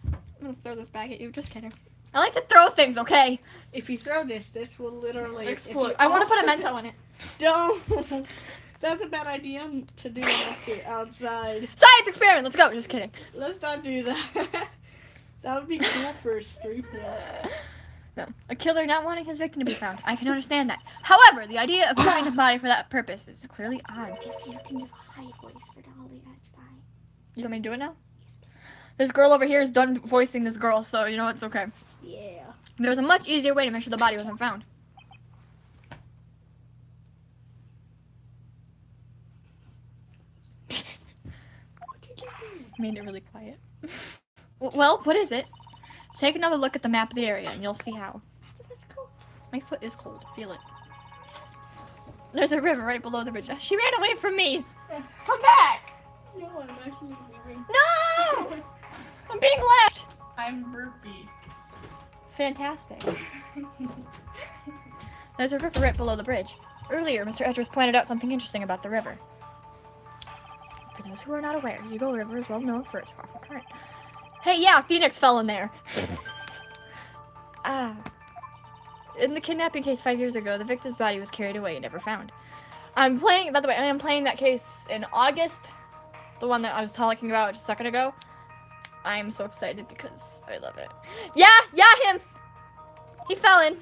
I'm gonna throw this back at you. Just kidding. I like to throw things, okay? If you throw this will literally Explode. I want to put a Mento in it. Don't. That's a bad idea to do unless you're outside. Science experiment. Let's go. Just kidding. Let's not do that. That would be cool for a street play. No. A killer not wanting his victim to be found. I can understand that. However, the idea of moving the body for that purpose is clearly odd. If you can do a high voice for Dolly, that's fine. You want me to do it now? This girl over here is done voicing this girl, so you know it's okay. Yeah. There's a much easier way to make sure the body wasn't found. Made it really quiet. Well, what is it? Take another look at the map of the area and you'll see how. My foot is cold. Feel it. There's a river right below the bridge. She ran away from me. Come back! No, I'm actually leaving. No! I'm being left. I'm burpy. Fantastic. There's a river right below the bridge. Earlier, Mr. Edgeworth pointed out something interesting about the river. For those who are not aware, Eagle River is well known for its powerful current. Hey, yeah, Phoenix fell in there. In the kidnapping case 5 years ago, the victim's body was carried away and never found. By the way, I am playing that case in August. The one that I was talking about just a second ago. I'm so excited because I love it. Yeah, him! He fell in.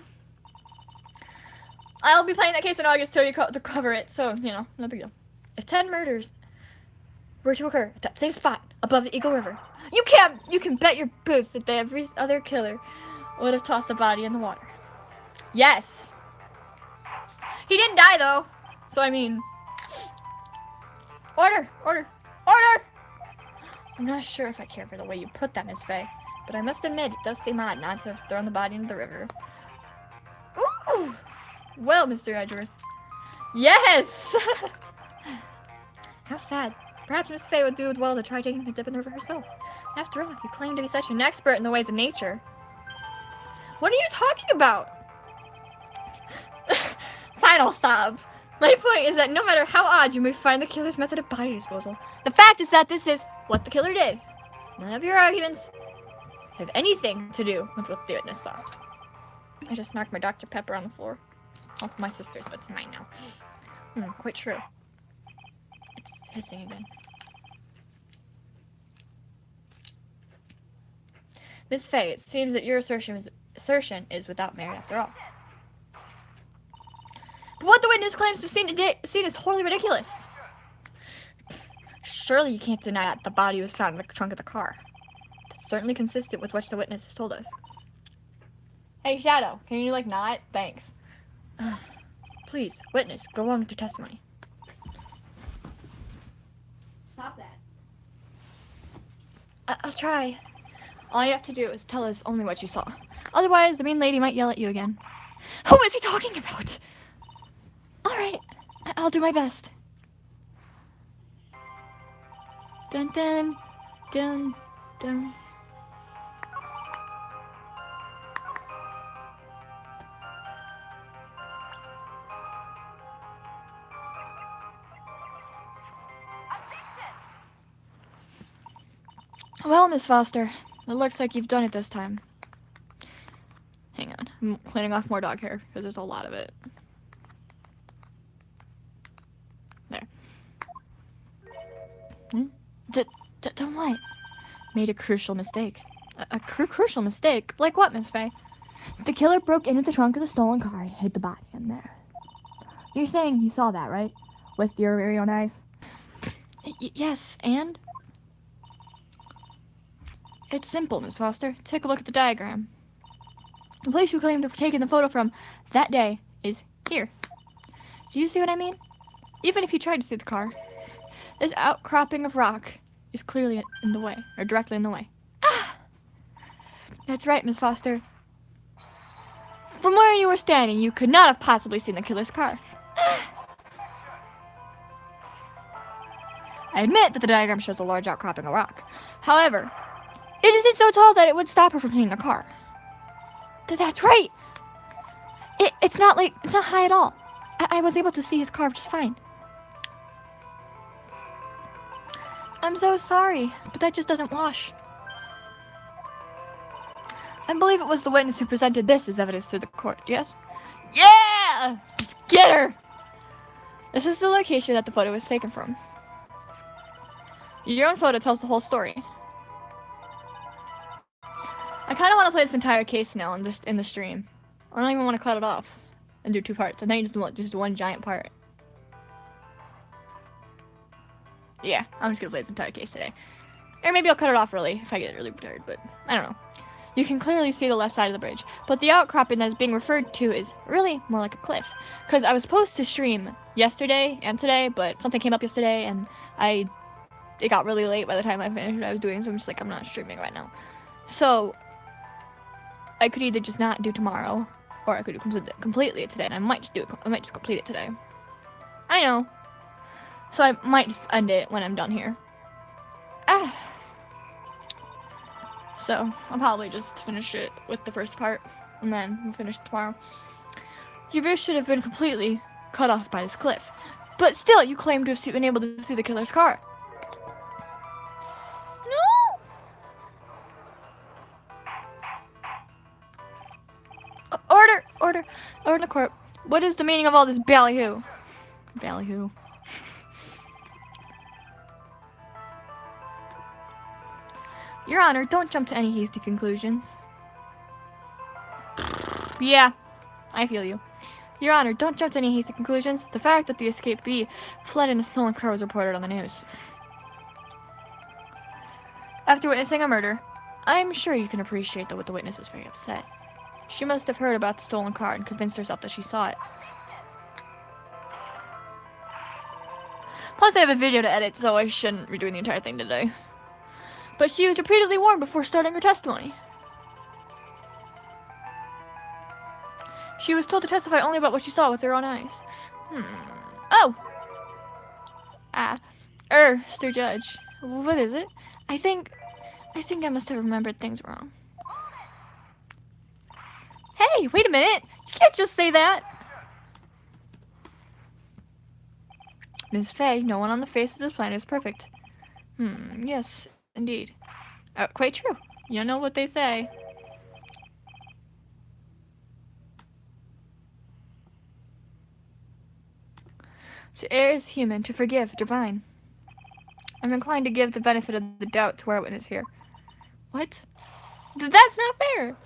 I'll be playing that case in August to cover it, so, you know, no big deal. If 10 murders were to occur at that same spot above the Eagle River, you can bet your boots that every other killer would have tossed the body in the water. Yes. He didn't die though. So I mean, order. I'm not sure if I care for the way you put that, Miss Faye, but I must admit it does seem odd not to have thrown the body into the river. Ooh. Well, Mr. Edgeworth. Yes. How sad. Perhaps Miss Faye would do well to try taking a dip in the river herself. After all, you claim to be such an expert in the ways of nature. What are you talking about? Final stop. My point is that no matter how odd you may find the killer's method of body disposal, the fact is that this is what the killer did. None of your arguments have anything to do with what the witness saw. I just knocked my Dr. Pepper on the floor. Oh, my sister's, but it's mine now. Quite true. It's hissing again. Miss Faye, it seems that your assertion is without merit after all. But what the witness claims to have seen is totally ridiculous. Surely you can't deny that the body was found in the trunk of the car. That's certainly consistent with what the witness has told us. Hey, Shadow, can you, not? Thanks. Please, witness, go on with your testimony. Stop that. I'll try. All you have to do is tell us only what you saw. Otherwise, the mean lady might yell at you again. Who is he talking about? Alright, I'll do my best. Dun dun, dun dun. Well, Miss Foster, it looks like you've done it this time. Hang on, I'm cleaning off more dog hair because there's a lot of it. There. Done what? Made a crucial mistake. A crucial mistake? Like what, Miss Faye? The killer broke into the trunk of the stolen car and hid the body in there. You're saying you saw that, right? With your very own eyes? Yes, and? It's simple, Miss Foster. Take a look at the diagram. The place you claim to have taken the photo from that day is here. Do you see what I mean? Even if you tried to see the car, this outcropping of rock is clearly in the way, or directly in the way. Ah! That's right, Miss Foster. From where you were standing, you could not have possibly seen the killer's car. Ah! I admit that the diagram shows a large outcropping of rock. However, it isn't so tall that it would stop her from hitting the car. That's right. It's not high at all. I was able to see his car just fine. I'm so sorry, but that just doesn't wash. I believe it was the witness who presented this as evidence to the court, yes? Yeah! Let's get her! This is the location that the photo was taken from. Your own photo tells the whole story. I kind of want to play this entire case now in the stream. I don't even want to cut it off and do 2 parts. I think just one giant part. Yeah, I'm just gonna play this entire case today. Or maybe I'll cut it off early if I get really tired, but I don't know. You can clearly see the left side of the bridge, but the outcropping that is being referred to is really more like a cliff. Because I was supposed to stream yesterday and today, but something came up yesterday and it got really late by the time I finished what I was doing, so I'm just like, I'm not streaming right now. So I could either just not do tomorrow, or I could do completely it today, and I might just complete it today. I know. So I might just end it when I'm done here. So I'll probably just finish it with the first part, and then we'll finish tomorrow. Your view should have been completely cut off by this cliff, but still, you claim to have been able to see the killer's car. No! Order in the court. What is the meaning of all this ballyhoo? Ballyhoo. Your Honor, don't jump to any hasty conclusions. Yeah, I feel you. Your Honor, don't jump to any hasty conclusions. The fact that the escapee fled in a stolen car was reported on the news. After witnessing a murder, I'm sure you can appreciate that the witness was very upset. She must have heard about the stolen car and convinced herself that she saw it. Plus, I have a video to edit, so I shouldn't be doing the entire thing today. But she was repeatedly warned before starting her testimony. She was told to testify only about what she saw with her own eyes. Oh! Mr. Judge. What is it? I think I must have remembered things wrong. Hey, wait a minute! You can't just say that! Ms. Faye, no one on the face of this planet is perfect. Yes, indeed. Quite true. You know what they say. To err is human, to forgive divine. I'm inclined to give the benefit of the doubt to our witness here. What? That's not fair!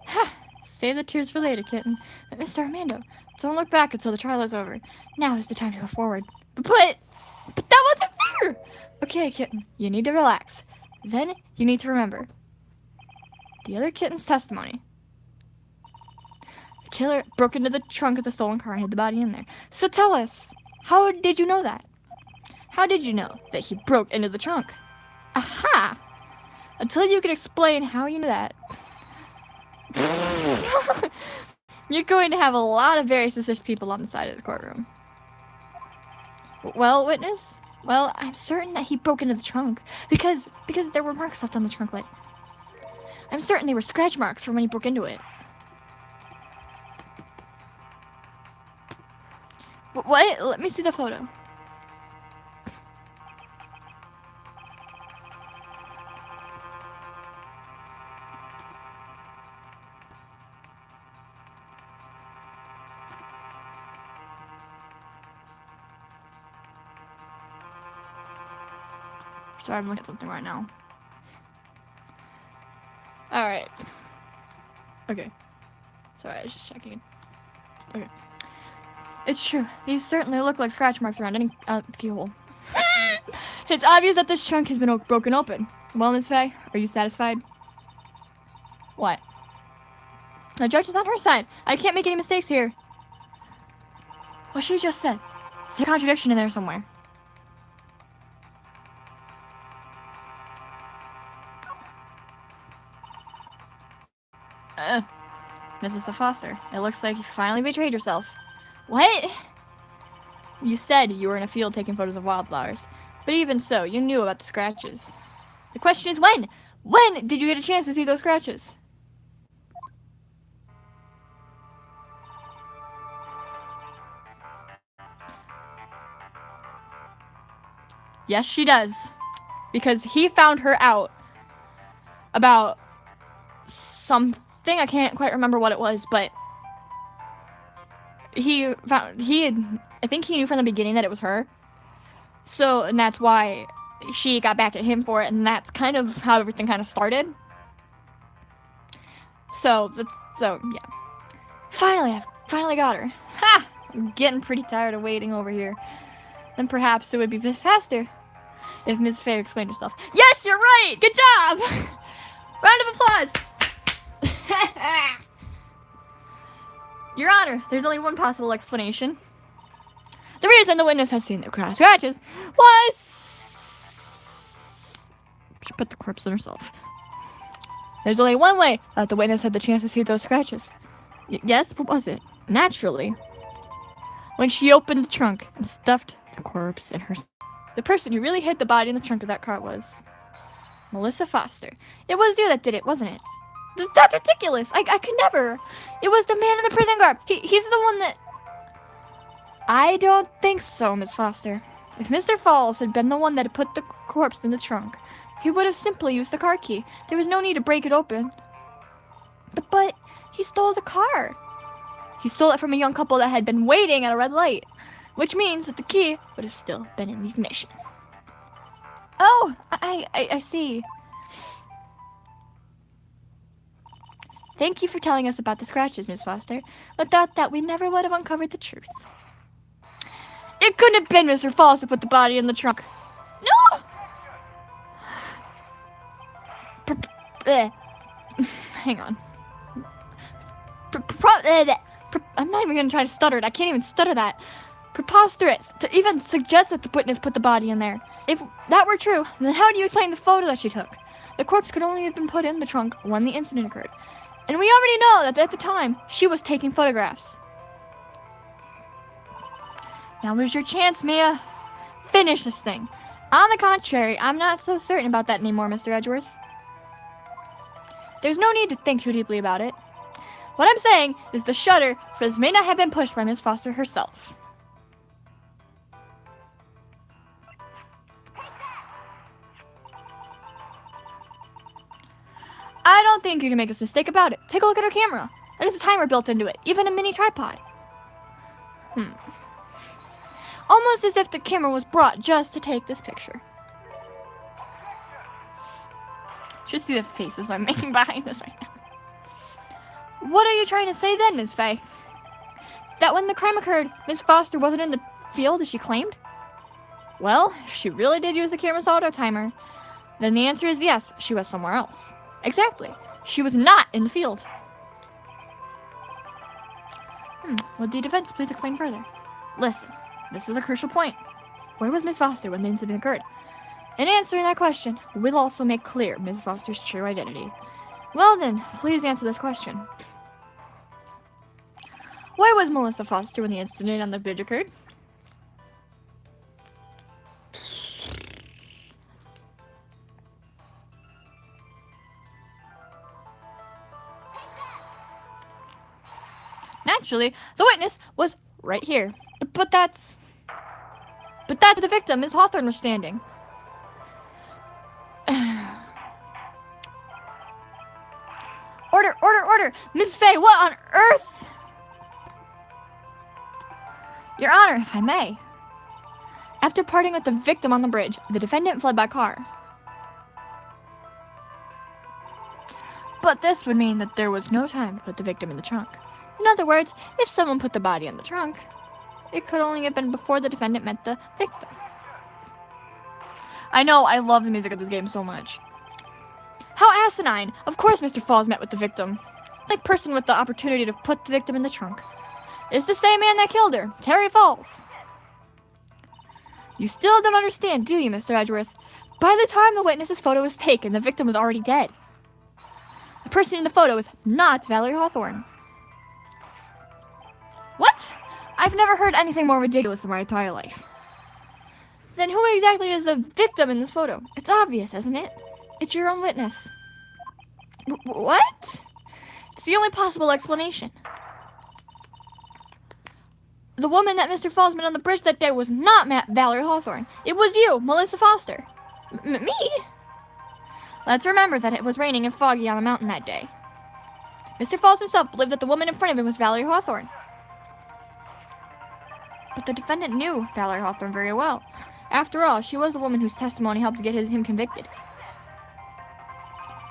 Ha! Save the tears for later, kitten. Mr. Armando, don't look back until the trial is over. Now is the time to go forward. But that wasn't fair! Okay, kitten, you need to relax. Then you need to remember the other kitten's testimony. The killer broke into the trunk of the stolen car and hid the body in there. So tell us, how did you know that? How did you know that he broke into the trunk? Aha! Until you can explain how you knew that, you're going to have a lot of very suspicious people on the side of the courtroom. Well, witness? Well, I'm certain that he broke into the trunk because there were marks left on the trunk lid. I'm certain they were scratch marks from when he broke into it. What? Let me see the photo. Sorry, I'm looking at something right now. Alright. Okay. Sorry, I was just checking. Okay. It's true. These certainly look like scratch marks around any keyhole. It's obvious that this trunk has been broken open. Well, Miss Faye, are you satisfied? What? The judge is on her side. I can't make any mistakes here. What she just said. There's a contradiction in there somewhere. Mrs. Foster, it looks like you finally betrayed yourself. What? You said you were in a field taking photos of wildflowers, but even so, you knew about the scratches. The question is when? When did you get a chance to see those scratches? Yes, she does. Because he found her out about something. I can't quite remember what it was, but I think he knew from the beginning that it was her. So, and that's why she got back at him for it, and that's kind of how everything kind of started. So, yeah. I finally got her. Ha! I'm getting pretty tired of waiting over here. Then perhaps it would be a bit faster if Ms. Faye explained herself. Yes, you're right! Good job! Round of applause! Your Honor, there's only one possible explanation. The reason the witness has seen the scratches was... She put the corpse in herself. There's only one way that the witness had the chance to see those scratches. Yes, what was it? Naturally. When she opened the trunk and stuffed the corpse in her... The person who really hid the body in the trunk of that car was... Melissa Foster. It was you that did it, wasn't it? That's ridiculous. I could never. It was the man in the prison garb. He's the one that... I don't think so, Miss Foster. If Mr. Falls had been the one that had put the corpse in the trunk, he would have simply used the car key. There was no need to break it open. But he stole the car. He stole it from a young couple that had been waiting at a red light, which means that the key would have still been in the ignition. Oh, I see. Thank you for telling us about the scratches, Miss Foster. Without that, we never would have uncovered the truth. It couldn't have been Mr. Falls who put the body in the trunk. No! Hang on. I'm not even going to try to stutter it. I can't even stutter that. Preposterous to even suggest that the witness put the body in there. If that were true, then how do you explain the photo that she took? The corpse could only have been put in the trunk when the incident occurred. And we already know that at the time, she was taking photographs. Now here's your chance, Mia. Finish this thing. On the contrary, I'm not so certain about that anymore, Mr. Edgeworth. There's no need to think too deeply about it. What I'm saying is the shutter for this may not have been pushed by Miss Foster herself. don't think you can make this mistake about it. Take a look at her camera. There's a timer built into it, even a mini tripod. Almost as if the camera was brought just to take this picture. Should see the faces I'm making behind this right now. What are you trying to say then, Ms. Faye? That when the crime occurred, Miss Foster wasn't in the field as she claimed? Well, if she really did use the camera's auto timer, then the answer is yes, she was somewhere else. Exactly. She was not in the field. Would the defense please explain further? Listen, this is a crucial point. Where was Miss Foster when the incident occurred? In answering that question, we'll also make clear Miss Foster's true identity. Well then, please answer this question. Where was Melissa Foster when the incident on the bridge occurred? Naturally, the witness was right here. But that's the victim, Miss Hawthorne, was standing. Order! Miss Faye, what on earth? Your Honor, if I may. After parting with the victim on the bridge, the defendant fled by car. But this would mean that there was no time to put the victim in the trunk. In other words, if someone put the body in the trunk, it could only have been before the defendant met the victim. I know, I love the music of this game so much. How asinine! Of course Mr. Falls met with the victim. The person with the opportunity to put the victim in the trunk. It's the same man that killed her, Terry Falls. You still don't understand, do you, Mr. Edgeworth? By the time the witness's photo was taken, the victim was already dead. The person in the photo is not Valerie Hawthorne. What? I've never heard anything more ridiculous in my entire life. Then who exactly is the victim in this photo? It's obvious, isn't it? It's your own witness. What? It's the only possible explanation. The woman that Mr. Falls met on the bridge that day was not Valerie Hawthorne. It was you, Melissa Foster. Me? Let's remember that it was raining and foggy on the mountain that day. Mr. Falls himself believed that the woman in front of him was Valerie Hawthorne. But the defendant knew Valerie Hawthorne very well. After all, she was the woman whose testimony helped get him convicted.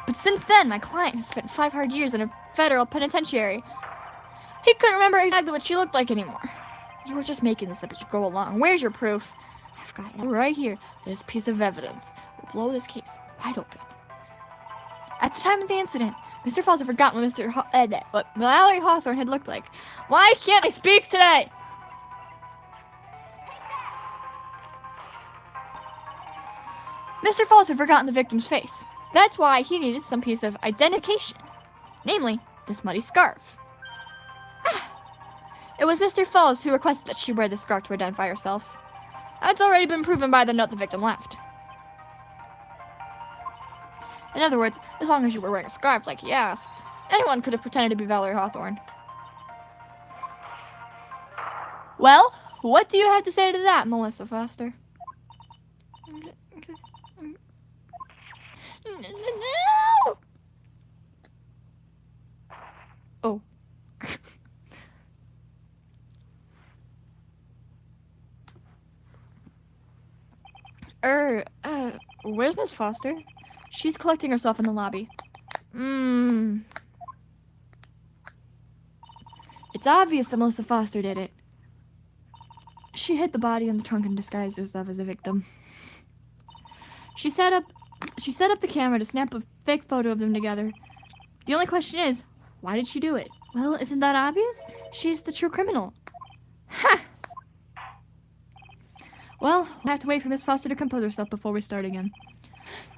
But since then, my client has spent 5 hard years in a federal penitentiary. He couldn't remember exactly what she looked like anymore. You were just making this up as you go along. Where's your proof? I've got it right here. This piece of evidence will blow this case wide open. At the time of the incident, Mr. Falls had forgotten what Valerie Hawthorne had looked like. Why can't I speak today? Mr. Falls had forgotten the victim's face. That's why he needed some piece of identification. Namely, this muddy scarf. It was Mr. Falls who requested that she wear this scarf to identify herself. That's already been proven by the note the victim left. In other words, as long as you were wearing a scarf like he asked, anyone could have pretended to be Valerie Hawthorne. Well, what do you have to say to that, Melissa Foster? No! Oh. Where's Miss Foster? She's collecting herself in the lobby. It's obvious that Melissa Foster did it. She hid the body in the trunk and disguised herself as a victim. She set up the camera to snap a fake photo of them together. The only question is, why did she do it? Well, isn't that obvious? She's the true criminal. Ha! Well, we'll have to wait for Miss Foster to compose herself before we start again.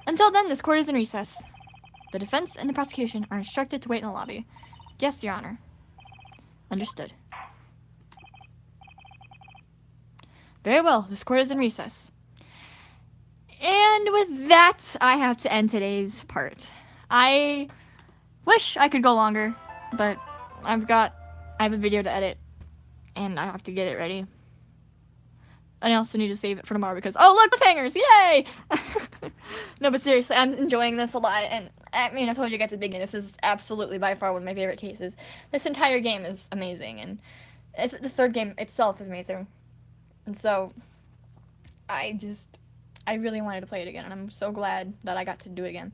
Until then, this court is in recess. The defense and the prosecution are instructed to wait in the lobby. Yes, Your Honor. Understood. Very well, this court is in recess. And with that, I have to end today's part. I wish I could go longer, but I have a video to edit, and I have to get it ready. I also need to save it for tomorrow because, oh look, cliffhangers, yay! No, but seriously, I'm enjoying this a lot, and I mean, I told you guys at the beginning, this is absolutely by far one of my favorite cases. This entire game is amazing, and the third game itself is amazing. And so, I really wanted to play it again, and I'm so glad that I got to do it again.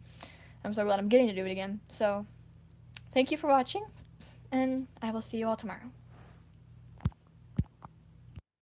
I'm so glad I'm getting to do it again. So, thank you for watching, and I will see you all tomorrow.